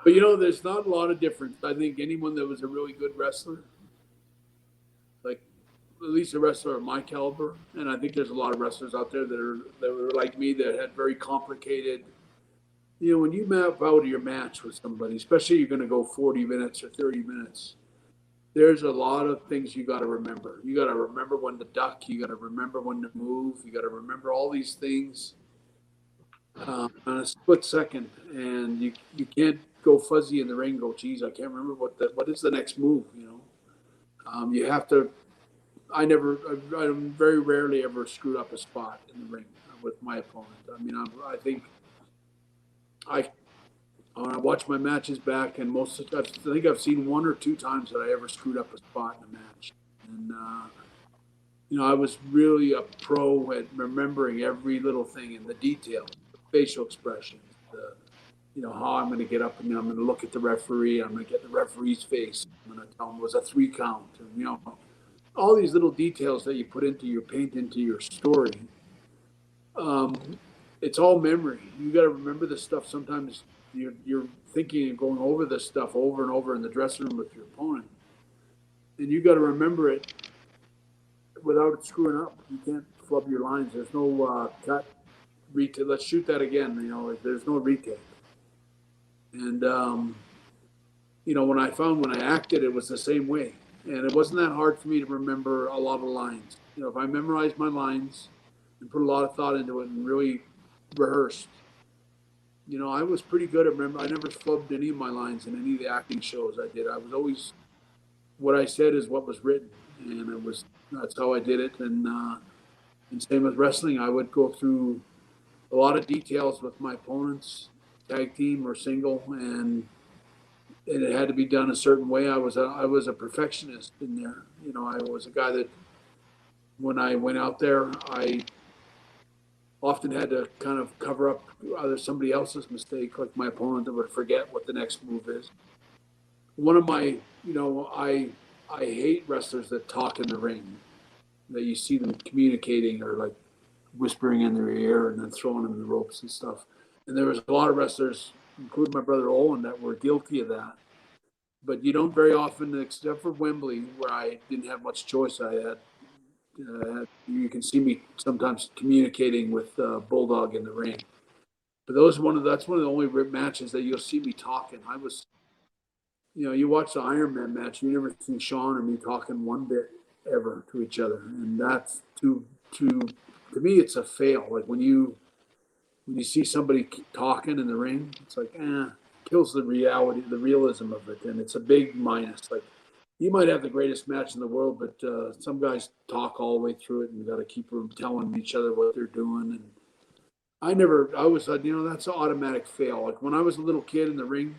there's not a lot of difference. I think anyone that was a really good wrestler, like at least a wrestler of my caliber, and I think there's a lot of wrestlers out there that were like me that had very complicated. When you map out your match with somebody, especially you're going to go 40 minutes or 30 minutes, there's a lot of things you got to remember. You got to remember when to duck. You got to remember when to move. You got to remember all these things on a split second, and you can't go fuzzy in the ring. Go, geez, I can't remember what is the next move. You have to. I very rarely ever screwed up a spot in the ring with my opponent. I mean, I think when I watch my matches back, and I think I've seen one or two times that I ever screwed up a spot in a match. And I was really a pro at remembering every little thing in the detail, the facial expressions, how I'm going to get up and I'm going to look at the referee. I'm going to get the referee's face. I'm going to tell him it was a 3 count. And, all these little details that you paint into your story. It's all memory. You got to remember this stuff. Sometimes you're thinking and going over this stuff over and over in the dressing room with your opponent, and you got to remember it without it screwing up. You can't flub your lines. There's no cut, retake. Let's shoot that again. There's no retake. And when I acted, it was the same way. And it wasn't that hard for me to remember a lot of lines. If I memorized my lines and put a lot of thought into it and really rehearsed, I was pretty good at remember. I never flubbed any of my lines in any of the acting shows I did. I was always, what I said is what was written, and that's how I did it. And same with wrestling, I would go through a lot of details with my opponents, tag team or single, and it had to be done a certain way. I was a perfectionist in there. I was a guy that when I went out there, often had to kind of cover up either somebody else's mistake, like my opponent that would forget what the next move is. One of my, I hate wrestlers that talk in the ring, that you see them communicating or like whispering in their ear and then throwing them in the ropes and stuff. And there was a lot of wrestlers, including my brother Owen, that were guilty of that. But you don't very often, except for Wembley, where I didn't have much choice. You can see me sometimes communicating with Bulldog in the ring. But that's one of the only matches that you'll see me talking. I was, you watch the Iron Man match, you never see Sean or me talking one bit ever to each other, and that's to me, it's a fail. Like when you see somebody talking in the ring, it's like kills the reality, the realism of it, and it's a big minus. Like you might have the greatest match in the world, but some guys talk all the way through it, and you got to keep them telling each other what they're doing. And I was, that's an automatic fail. Like when I was a little kid in the ring,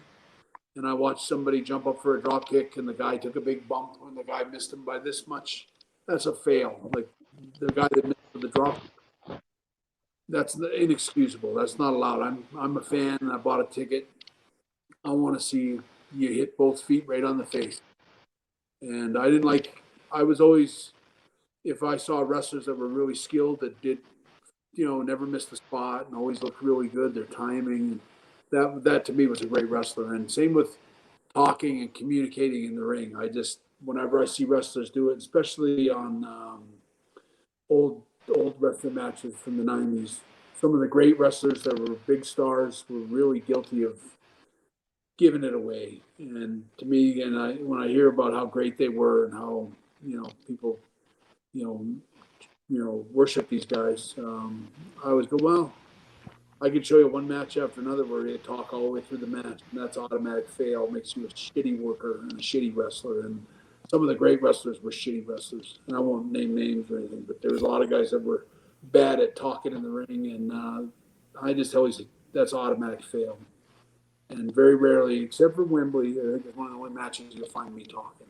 and I watched somebody jump up for a drop kick, and the guy took a big bump, and the guy missed him by this much. That's a fail. Like the guy that missed the drop, that's inexcusable. That's not allowed. I'm a fan, and I bought a ticket. I want to see you hit both feet right on the face. And I was always, if I saw wrestlers that were really skilled that did, never missed the spot and always looked really good, their timing, that to me was a great wrestler. And same with talking and communicating in the ring. Whenever I see wrestlers do it, especially on old wrestling matches from the 90s, some of the great wrestlers that were big stars were really guilty of giving it away. And to me, when I hear about how great they were and how people worship these guys, I always go, well, I could show you one match after another where you talk all the way through the match, and that's automatic fail. Makes you a shitty worker and a shitty wrestler. And some of the great wrestlers were shitty wrestlers, and I won't name names or anything, but there was a lot of guys that were bad at talking in the ring, and I just always that's automatic fail. And very rarely, except for Wembley, I think it's one of the only matches you'll find me talking.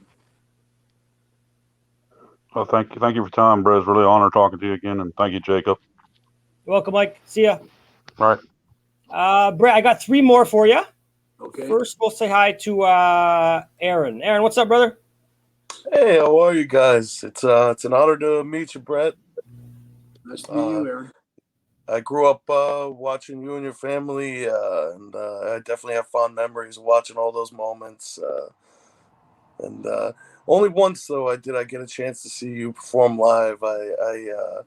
Well, thank you for your time, bro. It's really an honor talking to you again, and thank you, Jacob. You're welcome, Mike. See ya. All right. Brett, I got 3 more for you. Okay. First, we'll say hi to Aaron. Aaron, what's up, brother? Hey, how are you guys? It's an honor to meet you, Brett. Nice to meet you, Aaron. I grew up watching you and your family, and I definitely have fond memories of watching all those moments. And only once, though, I get a chance to see you perform live. I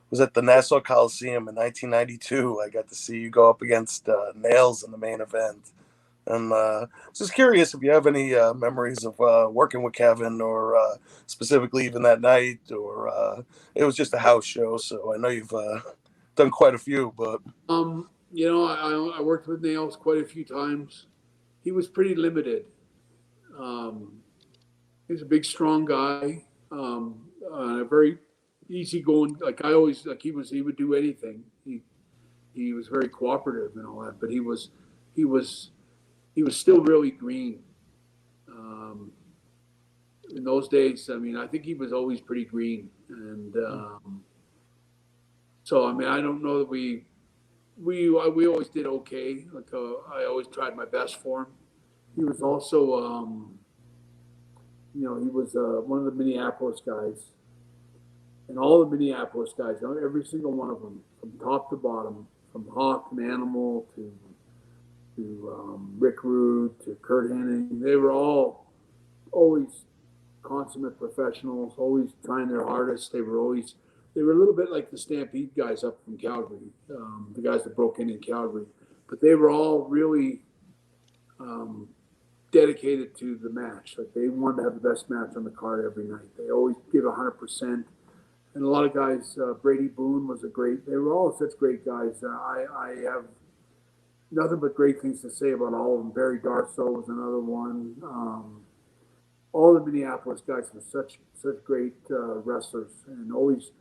was at the Nassau Coliseum in 1992. I got to see you go up against Nails in the main event. And just curious if you have any memories of working with Kevin, or specifically even that night, or it was just a house show. So I know you've done quite a few, but I worked with Nails quite a few times. He was pretty limited. He was a big, strong guy, very easygoing. Like he would do anything. He was very cooperative and all that, but he was still really green. In those days, I think he was always pretty green, and so I don't know that we always did okay. Like I always tried my best for him. He was also, he was one of the Minneapolis guys, and all the Minneapolis guys, every single one of them, from top to bottom, from Hawk and Animal to Rick Rude to Kurt Hennig, they were all always consummate professionals, always trying their hardest. They were a little bit like the Stampede guys up from Calgary, the guys that broke in Calgary, but they were all really dedicated to the match. Like they wanted to have the best match on the card every night. They always give 100%. And a lot of guys, Brady Boone was they were all such great guys. I have nothing but great things to say about all of them. Barry Darsow was another one. All the Minneapolis guys were such great wrestlers, and always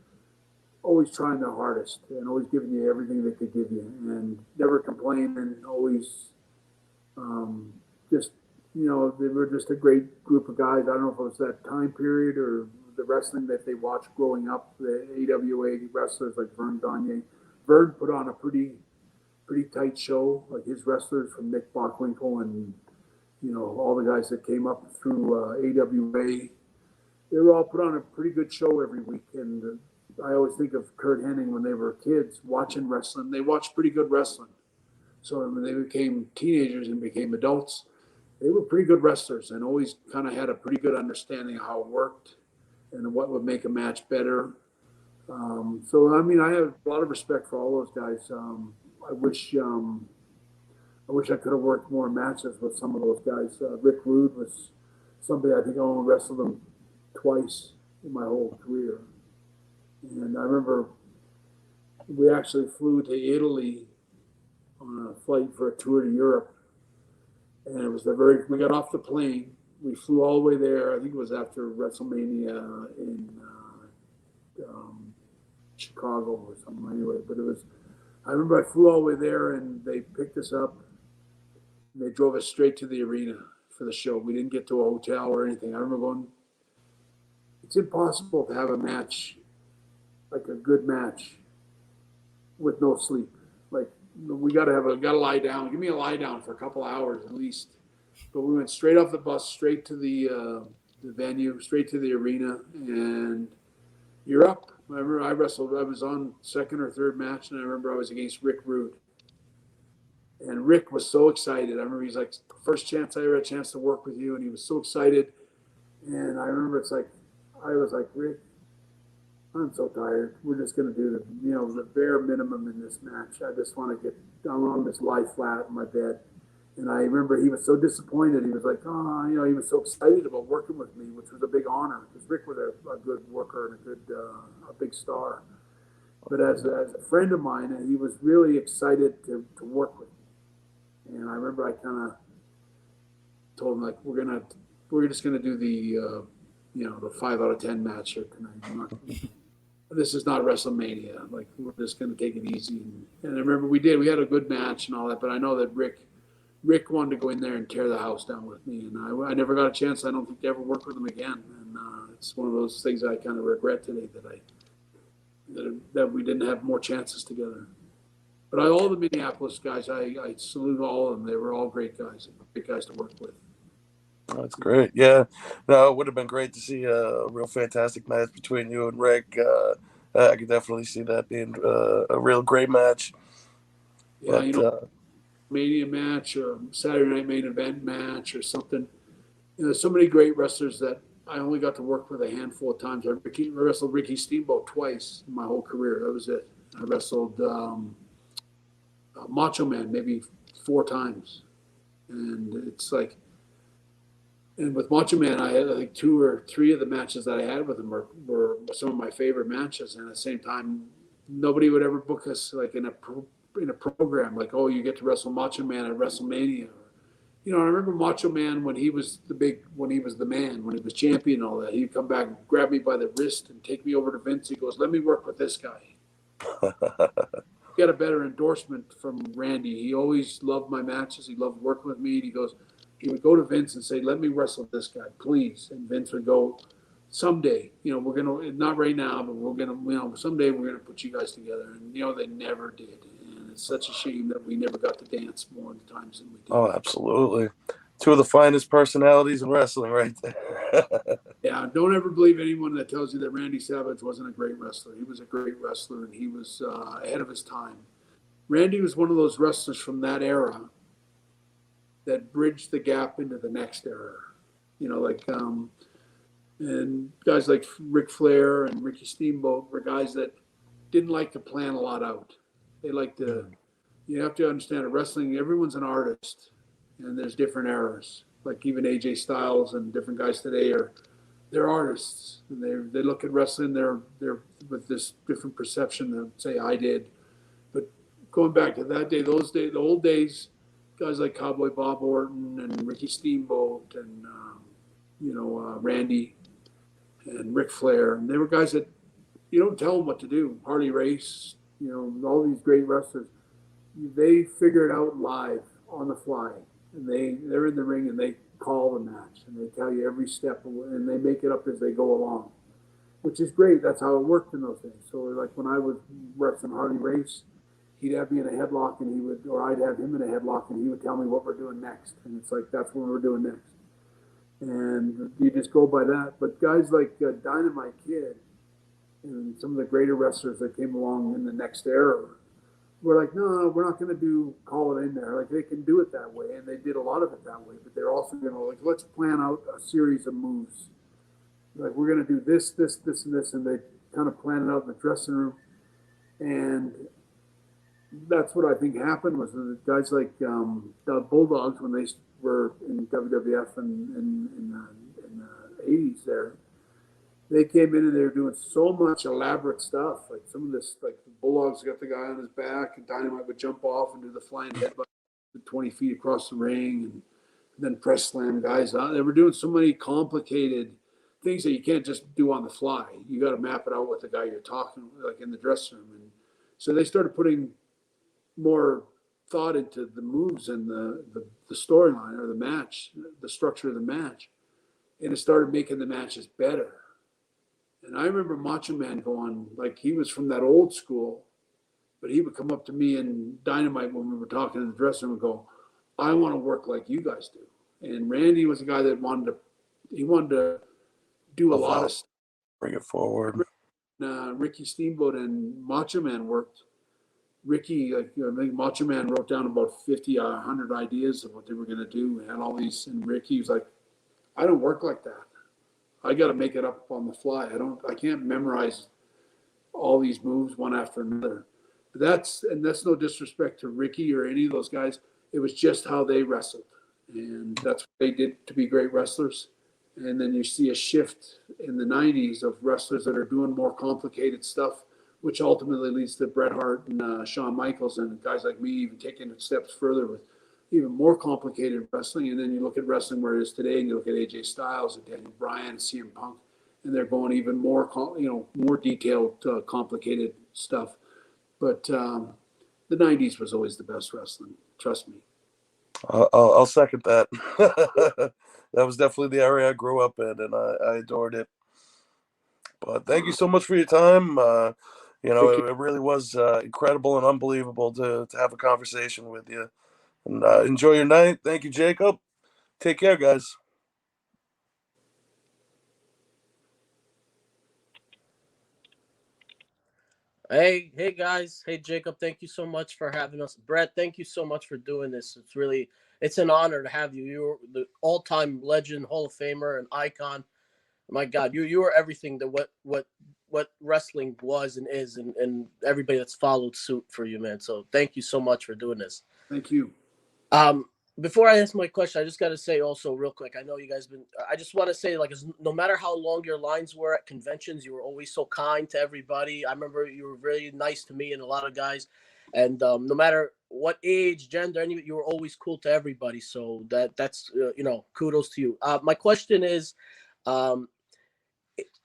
trying their hardest, and always giving you everything they could give you, and never complaining. Always they were just a great group of guys. I don't know if it was that time period or the wrestling that they watched growing up, the AWA wrestlers like Vern Vern put on a pretty tight show. Like his wrestlers from Nick Bockwinkel and all the guys that came up through AWA, they were all put on a pretty good show every week. And I always think of Kurt Hennig when they were kids watching wrestling. They watched pretty good wrestling. So when they became teenagers and became adults, they were pretty good wrestlers and always kind of had a pretty good understanding of how it worked and what would make a match better. So I mean, I have a lot of respect for all those guys. I wish I could have worked more matches with some of those guys. Rick Rude was somebody I think I only wrestled him twice in my whole career. And I remember we actually flew to Italy on a flight for a tour to Europe. And it was we got off the plane. We flew all the way there. I think it was after WrestleMania in Chicago or something anyway. But I remember I flew all the way there and they picked us up and they drove us straight to the arena for the show. We didn't get to a hotel or anything. I remember going, it's impossible to have a match, like a good match, with no sleep. Like, we gotta lie down. Give me a lie down for a couple hours at least. But we went straight off the bus, straight to the venue, straight to the arena, and you're up. I remember I was on second or third match, and I remember I was against Rick Rude. And Rick was so excited. I remember he's like, first chance I ever had a chance to work with you, and he was so excited. And I remember I was like, Rick, I'm so tired. We're just going to do the bare minimum in this match. I just want to get down on this lie flat in my bed. And I remember he was so disappointed. He was like, he was so excited about working with me, which was a big honor because Rick was a good worker and a big star. But as a friend of mine, he was really excited to work with me. And I remember I kind of told him, like, we're just going to do the 5 out of 10 match here tonight. This is not WrestleMania. Like, we're just going to take it easy. And I remember we had a good match and all that, but I know that Rick wanted to go in there and tear the house down with me. And I never got a chance, I don't think, to ever work with him again. And it's one of those things I kind of regret today that we didn't have more chances together. But all the Minneapolis guys, I salute all of them. They were all great guys to work with. That's great. Yeah, no, it would have been great to see a real fantastic match between you and Rick. I could definitely see that being a real great match. Yeah, but, Mania match or Saturday Night Main Event match or something. So many great wrestlers that I only got to work with a handful of times. I wrestled Ricky Steamboat twice in my whole career. That was it. I wrestled Macho Man maybe 4 times, and it's like. And with Macho Man, I had, I think, 2 or 3 of the matches that I had with him were some of my favorite matches. And at the same time, nobody would ever book us like in a program like, oh, you get to wrestle Macho Man at WrestleMania. I remember Macho Man when he was the man, when he was champion and all that. He'd come back and grab me by the wrist and take me over to Vince. He goes, let me work with this guy. Get a better endorsement from Randy. He always loved my matches. He loved working with me. And he would go to Vince and say, let me wrestle this guy, please. And Vince would go, someday, we're going to, not right now, but we're going to, someday we're going to put you guys together. And, they never did. And it's such a shame that we never got to dance more times than we did. Oh, absolutely. 2 of the finest personalities in wrestling right there. Yeah, don't ever believe anyone that tells you that Randy Savage wasn't a great wrestler. He was a great wrestler, and he was ahead of his time. Randy was one of those wrestlers from that era that bridged the gap into the next era. And guys like Ric Flair and Ricky Steamboat were guys that didn't like to plan a lot out. They like to, you have to understand in wrestling, everyone's an artist and there's different eras. Like even AJ Styles and different guys today they're artists. And they look at wrestling, they're with this different perception than say I did. But going back to that day, the old days, guys like Cowboy Bob Orton and Ricky Steamboat and Randy and Ric Flair, and they were guys that you don't tell them what to do. Harley Race, all these great wrestlers, they figure it out live on the fly, and they're in the ring and they call the match and they tell you every step and they make it up as they go along, which is great. That's how it worked in those days. So like when I was wrestling Harley Race, he'd have me in a headlock, and or I'd have him in a headlock, and he would tell me what we're doing next. And it's like, that's what we're doing next. And you just go by that. But guys like Dynamite Kid and some of the greater wrestlers that came along in the next era were like, no, we're not going to call it in there. Like, they can do it that way. And they did a lot of it that way. But they're also going to, like, let's plan out a series of moves. Like, we're going to do this, this, this, and this. And they kind of plan it out in the dressing room. And that's what I think happened was the guys like the Bulldogs, when they were in WWF and in the 80s there, they came in and they were doing so much elaborate stuff. Like some of this, like the Bulldogs got the guy on his back, and Dynamite would jump off and do the flying headbutt 20 feet across the ring, and then press slam guys out. They were doing so many complicated things that you can't just do on the fly. You got to map it out with the guy you're talking, like in the dressing room. And so they started putting more thought into the moves and the storyline or the match, the structure of the match, and it started making the matches better. And I remember Macho Man going, like, he was from that old school, but he would come up to me and Dynamite when we were talking in the dressing room and go, I want to work like you guys do. And Randy was a guy that wanted to do a lot of stuff. Bring it forward. Ricky Steamboat and Macho Man worked. Ricky, I think Macho Man wrote down about 50, 100 ideas of what they were going to do, and all these. And Ricky was like, I don't work like that. I got to make it up on the fly. I can't memorize all these moves one after another. But that's no disrespect to Ricky or any of those guys. It was just how they wrestled, and that's what they did to be great wrestlers. And then you see a shift in the 90s of wrestlers that are doing more complicated stuff, which ultimately leads to Bret Hart and Shawn Michaels and guys like me even taking it steps further with even more complicated wrestling. And then you look at wrestling where it is today, and you look at AJ Styles and Daniel Bryan and CM Punk, and they're going even more, more detailed, complicated stuff. But the 90s was always the best wrestling. Trust me. I'll second that. That was definitely the area I grew up in, and I adored it. But thank you so much for your time. It really was incredible and unbelievable to have a conversation with you. And enjoy your night. Thank you, Jacob. Take care, guys. Hey guys. Hey Jacob, thank you so much for having us. Bret, thank you so much for doing this. It's an honor to have you. You're the all-time legend, Hall of Famer, and icon. My God, you are everything that what wrestling was and is, and everybody that's followed suit for you, man. So thank you so much for doing this. Thank you. Before I ask my question, I just got to say also real quick, I know you guys I just want to say, like, no matter how long your lines were at conventions, you were always so kind to everybody. I remember you were really nice to me and a lot of guys. And no matter what age, gender, you were always cool to everybody. So that's kudos to you. My question is,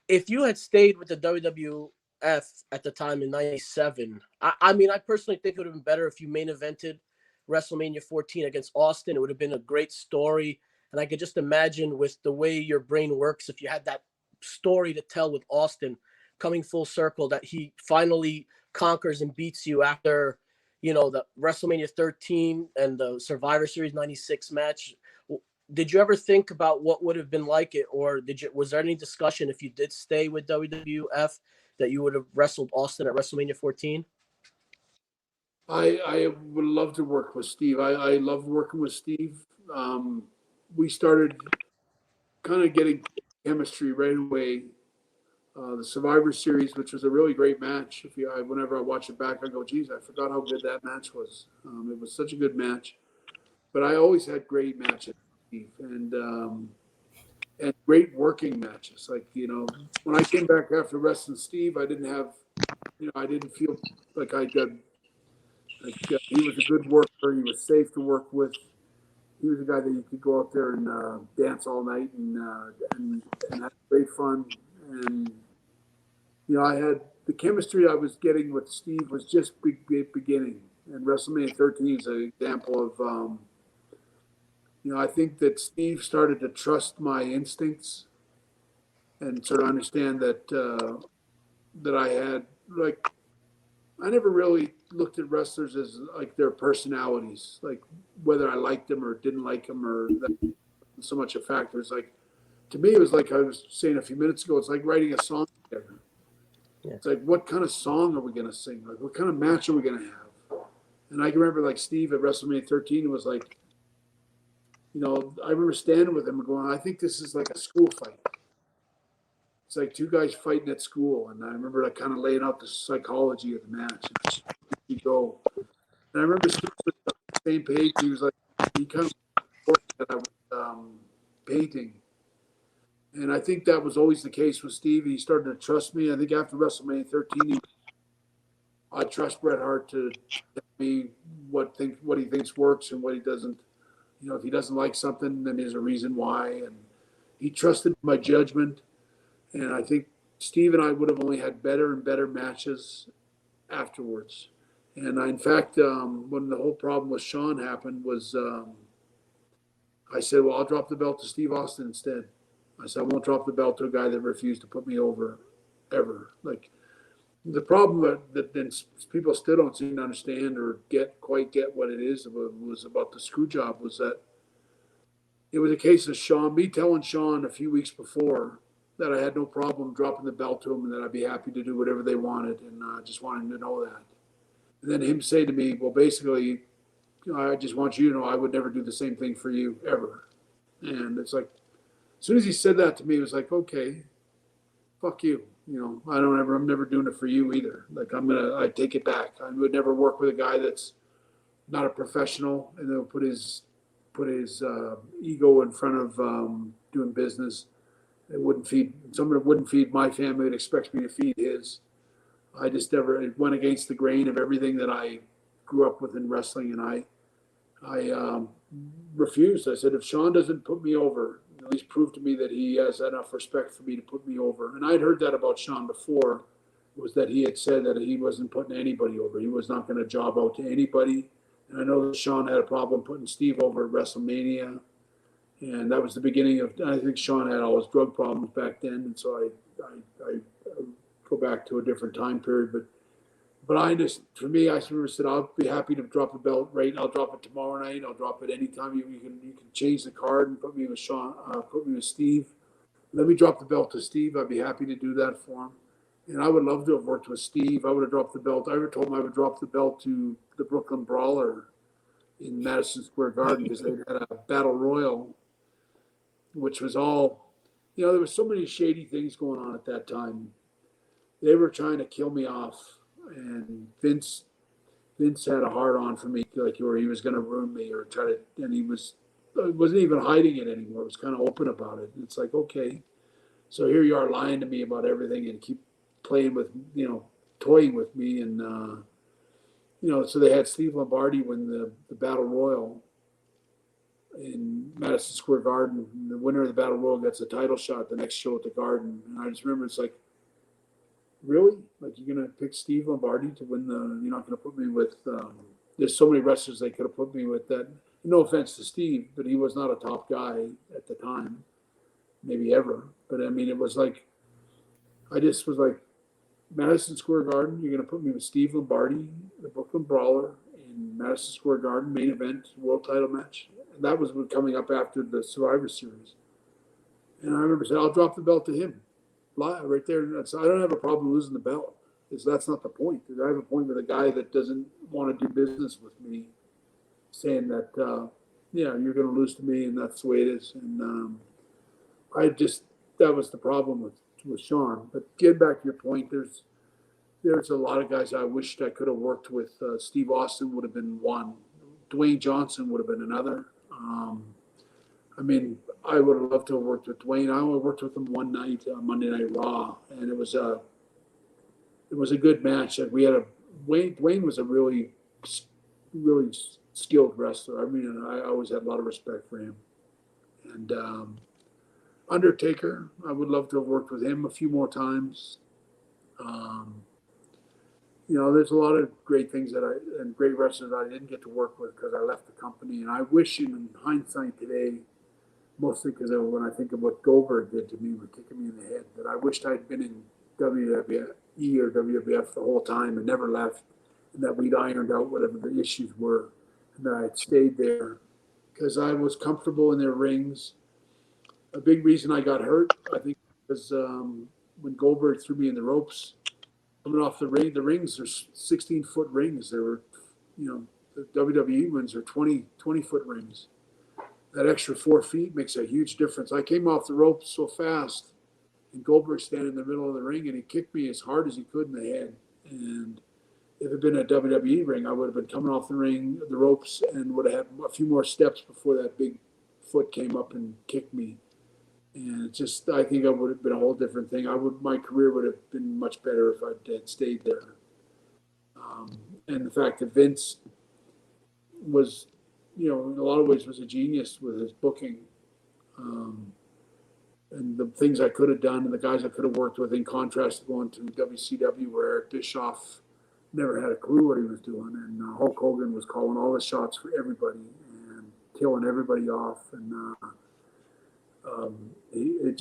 if you had stayed with the WWF at the time in '97, I mean, I personally think it would have been better if you main evented WrestleMania 14 against Austin. It would have been a great story. And I could just imagine, with the way your brain works, if you had that story to tell with Austin coming full circle, that he finally conquers and beats you after, the WrestleMania 13 and the Survivor Series 96 match. Did you ever think about what would have been like it, or was there any discussion, if you did stay with WWF, that you would have wrestled Austin at WrestleMania 14? I would love to work with Steve. I loved working with Steve. We started kind of getting chemistry right away. The Survivor Series, which was a really great match. Whenever I watch it back, I go, geez, I forgot how good that match was. It was such a good match. But I always had great matches with Steve, and great working matches. Like, when I came back after wrestling Steve, I didn't feel like I got. He was a good worker. He was safe to work with. He was a guy that you could go out there and dance all night and have great fun. And I had the chemistry I was getting with Steve was just beginning. And WrestleMania 13 is an example of, I think that Steve started to trust my instincts and sort of understand that I had, like, I never really looked at wrestlers as like their personalities, like whether I liked them or didn't like them, or that wasn't so much a factor. It's like, to me, it was like I was saying a few minutes ago, it's like writing a song together. Yeah. It's like, what kind of song are we going to sing? Like, what kind of match are we going to have? And I can remember like Steve at WrestleMania 13 was like, I remember standing with him and going, I think this is like a school fight. It's like two guys fighting at school. And I remember like kind of laying out the psychology of the match. And we go. And I remember Steve was on the same page. He was like, he kind of that I was painting. And I think that was always the case with Steve. He started to trust me. I think after WrestleMania 13, I trust Bret Hart to tell me what he thinks works and what he doesn't. If he doesn't like something, then there's a reason why. And he trusted my judgment. And I think Steve and I would have only had better and better matches afterwards. And in fact, when the whole problem with Sean happened was I said, well, I'll drop the belt to Steve Austin instead. I said, I won't drop the belt to a guy that refused to put me over ever. Like, the problem that then people still don't seem to understand or quite get what it is was about the screw job was that it was a case of me telling Sean a few weeks before that I had no problem dropping the belt to him and that I'd be happy to do whatever they wanted. And I just wanted him to know that. And then him say to me, well, basically, I just want you to know I would never do the same thing for you ever. And it's like, as soon as he said that to me, it was like, okay, fuck you. I'm never doing it for you either. Like, I take it back. I would never work with a guy that's not a professional and they'll put his ego in front of doing business. Someone that wouldn't feed my family would expect me to feed his. I just never went against the grain of everything that I grew up with in wrestling, and I refused. I said, if Sean doesn't put me over, at least prove to me that he has enough respect for me to put me over. And I'd heard that about Sean before, was that he had said that he wasn't putting anybody over. He was not going to job out to anybody. And I know that Sean had a problem putting Steve over at WrestleMania. And that was the beginning of, I think Sean had all his drug problems back then. And so I go back to a different time period. But I just, for me, I said, I'll be happy to drop the belt right. I'll drop it tomorrow night. I'll drop it anytime. You can change the card and put me with put me with Steve. Let me drop the belt to Steve. I'd be happy to do that for him. And I would love to have worked with Steve. I would have dropped the belt. I ever told him I would drop the belt to the Brooklyn Brawler in Madison Square Garden because they had a battle royal, which was all, there was so many shady things going on at that time. They were trying to kill me off. And Vince had a hard on for me, like where he was going to ruin me or try to, and he wasn't even hiding it anymore. It was kind of open about it. And it's like, okay, so here you are lying to me about everything and keep playing with, toying with me. And, so they had Steve Lombardi win the Battle Royal in Madison Square Garden. And the winner of the Battle Royal gets a title shot the next show at the Garden. And I just remember it's like, really? Like, you're going to pick Steve Lombardi to win you're not going to put me with, there's so many wrestlers they could have put me with that, no offense to Steve, but he was not a top guy at the time, maybe ever. But I mean, it was like, I just was like, Madison Square Garden, you're going to put me with Steve Lombardi, the Brooklyn Brawler, in Madison Square Garden, main event, world title match. And that was coming up after the Survivor Series. And I remember saying, I'll drop the belt to him. Right there. So I don't have a problem losing the belt. That's not the point. I have a point with a guy that doesn't want to do business with me, saying that, you're going to lose to me, and that's the way it is. And that was the problem with Sean. But getting back to your point, there's a lot of guys I wished I could have worked with. Steve Austin would have been one. Dwayne Johnson would have been another. I mean, I would have loved to have worked with Dwayne. I only worked with him one night, Monday Night Raw, and it was a good match. Like, Dwayne was a really, really skilled wrestler. I mean, I always had a lot of respect for him. And Undertaker, I would love to have worked with him a few more times. There's a lot of great things and great wrestlers I didn't get to work with because I left the company. And I wish, in hindsight today, mostly because when I think of what Goldberg did to me with kicking me in the head, that I wished I'd been in or WWF the whole time and never left, and that we'd ironed out whatever the issues were, and that I'd stayed there because I was comfortable in their rings. A big reason I got hurt, I think, was when Goldberg threw me in the ropes, coming off the ring. The rings are 16-foot rings. They were, the WWE ones are 20-foot rings. That extra 4 feet makes a huge difference. I came off the ropes so fast, and Goldberg standing in the middle of the ring, and he kicked me as hard as he could in the head. And if it had been a WWE ring, I would have been coming off the ropes, and would have had a few more steps before that big foot came up and kicked me. And just, I think I would have been a whole different thing. My career would have been much better if I had stayed there. And the fact that Vince was, in a lot of ways was a genius with his booking. And the things I could have done and the guys I could have worked with, in contrast to going to WCW, where Eric Bischoff never had a clue what he was doing. And Hulk Hogan was calling all the shots for everybody and killing everybody off. And it's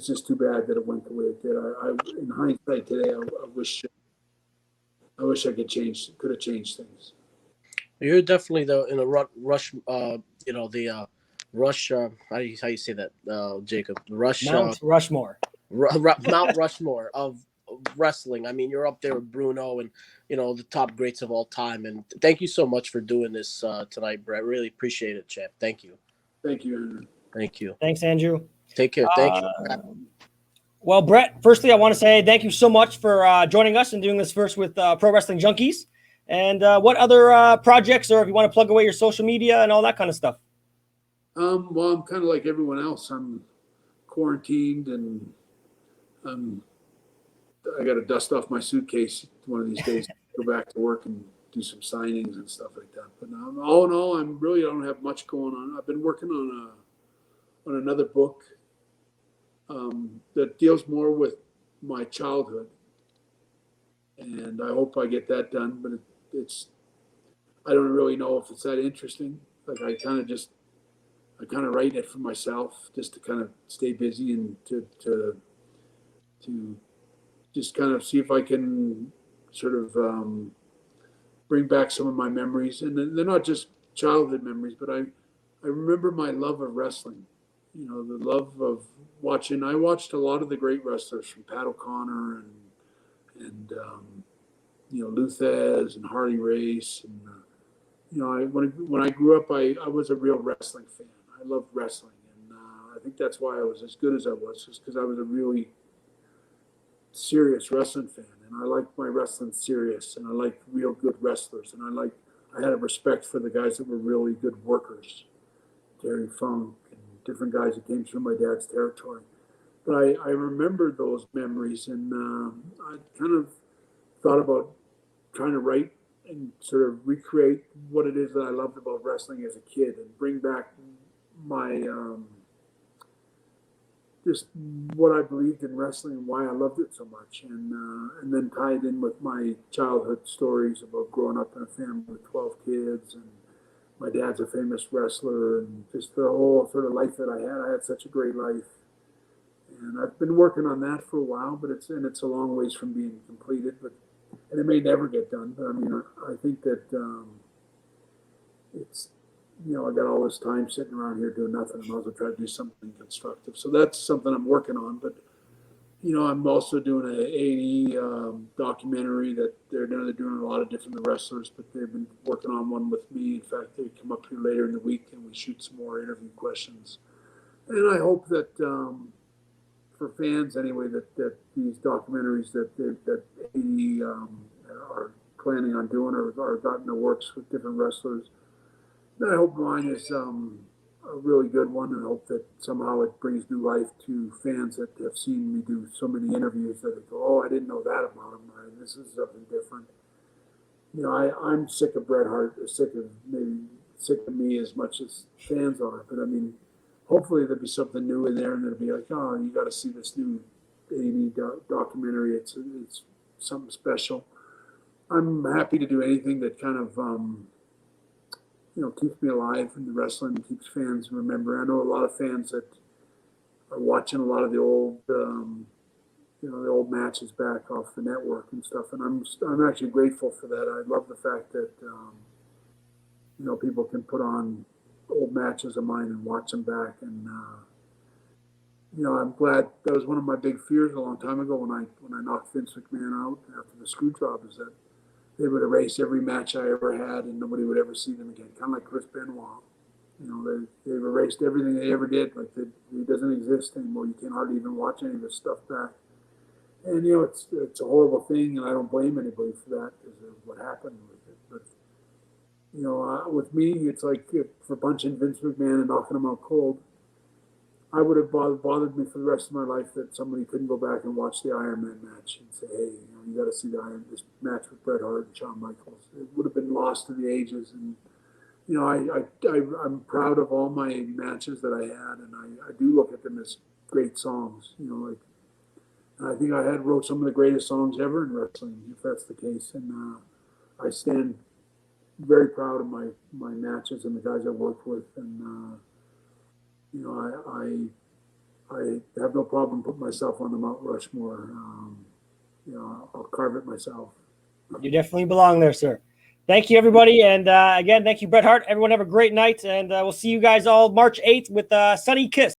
just too bad that it went the way it did. In hindsight today, I wish I could have changed things. You're definitely in a rush. Rush. How do you say that, Jacob? Rush. Mount Rushmore. Mount Rushmore of wrestling. I mean, you're up there with Bruno and the top greats of all time. And thank you so much for doing this tonight, Bret. Really appreciate it, champ. Thank you. Thank you, Andrew. Thank you. Thanks, Andrew. Take care. Thank you. Well, Bret, firstly, I want to say thank you so much for joining us and doing this first with Pro Wrestling Junkies. And what other projects, or if you want to plug away your social media and all that kind of stuff? Well, I'm kind of like everyone else. I'm quarantined, and I got to dust off my suitcase one of these days, go back to work and do some signings and stuff like that. But all in all, I don't have much going on. I've been working on another book that deals more with my childhood, and I hope I get that done. But I don't really know if it's that interesting. Like I kind of write it for myself just to kind of stay busy and to just kind of see if I can sort of bring back some of my memories. And they're not just childhood memories, but I remember my love of wrestling. The love of watching. I watched a lot of the great wrestlers, from Pat O'Connor and Lou Thez and Harley Race. And when I grew up, I was a real wrestling fan. I loved wrestling, and I think that's why I was as good as I was, just because I was a really serious wrestling fan, and I liked my wrestling serious, and I liked real good wrestlers, and I had a respect for the guys that were really good workers, Terry Funk and different guys that came through my dad's territory. But I remember those memories, and I kind of thought about trying to write and sort of recreate what it is that I loved about wrestling as a kid, and bring back my just what I believed in wrestling and why I loved it so much, and then tie it in with my childhood stories about growing up in a family with 12 kids, and my dad's a famous wrestler, and just the whole sort of life that I had. I had such a great life, and I've been working on that for a while, but it's a long ways from being completed, and it may never get done. But I mean, I think that it's, I got all this time sitting around here doing nothing. I might as well try to do something constructive. So that's something I'm working on. But, I'm also doing an A&E documentary that they're doing a lot of different wrestlers, but they've been working on one with me. In fact, they come up here later in the week and we shoot some more interview questions. And I hope that for fans anyway, that these documentaries that A&E are planning on doing or got in the works with different wrestlers, I hope mine is a really good one, and I hope that somehow it brings new life to fans that have seen me do so many interviews that they go, oh, I didn't know that about him, or this is something different. I'm sick of Bret Hart, sick of me as much as fans are, but I mean, hopefully there'll be something new in there, and it'll be like, oh, you got to see this new A&E documentary. It's something special. I'm happy to do anything that kind of keeps me alive in the wrestling, keeps fans remembering. I know a lot of fans that are watching a lot of the old the old matches back off the network and stuff. And I'm actually grateful for that. I love the fact that people can put on old matches of mine and watch them back. And I'm glad. That was one of my big fears a long time ago when I knocked Vince McMahon out after the screw job, is that they would erase every match I ever had and nobody would ever see them again. Kind of like Chris Benoit. They've erased everything they ever did. Like he doesn't exist anymore. You can hardly even watch any of his stuff back. And it's a horrible thing, and I don't blame anybody for that because of what happened with it. But with me, it's like for punching Vince McMahon and knocking him out cold, I would have bothered me for the rest of my life that somebody couldn't go back and watch the Iron Man match and say, hey, you got to see this match with Bret Hart and Shawn Michaels. It would have been lost to the ages. And I'm proud of all my matches that I had, and I do look at them as great songs. I think I wrote some of the greatest songs ever in wrestling, if that's the case. And I stand very proud of my matches and the guys I worked with. And I have no problem putting myself on the Mount Rushmore. I'll carve it myself. You definitely belong there, sir. Thank you, everybody. And again, thank you, Bret Hart. Everyone have a great night. And we'll see you guys all March 8th with Sunny Kiss.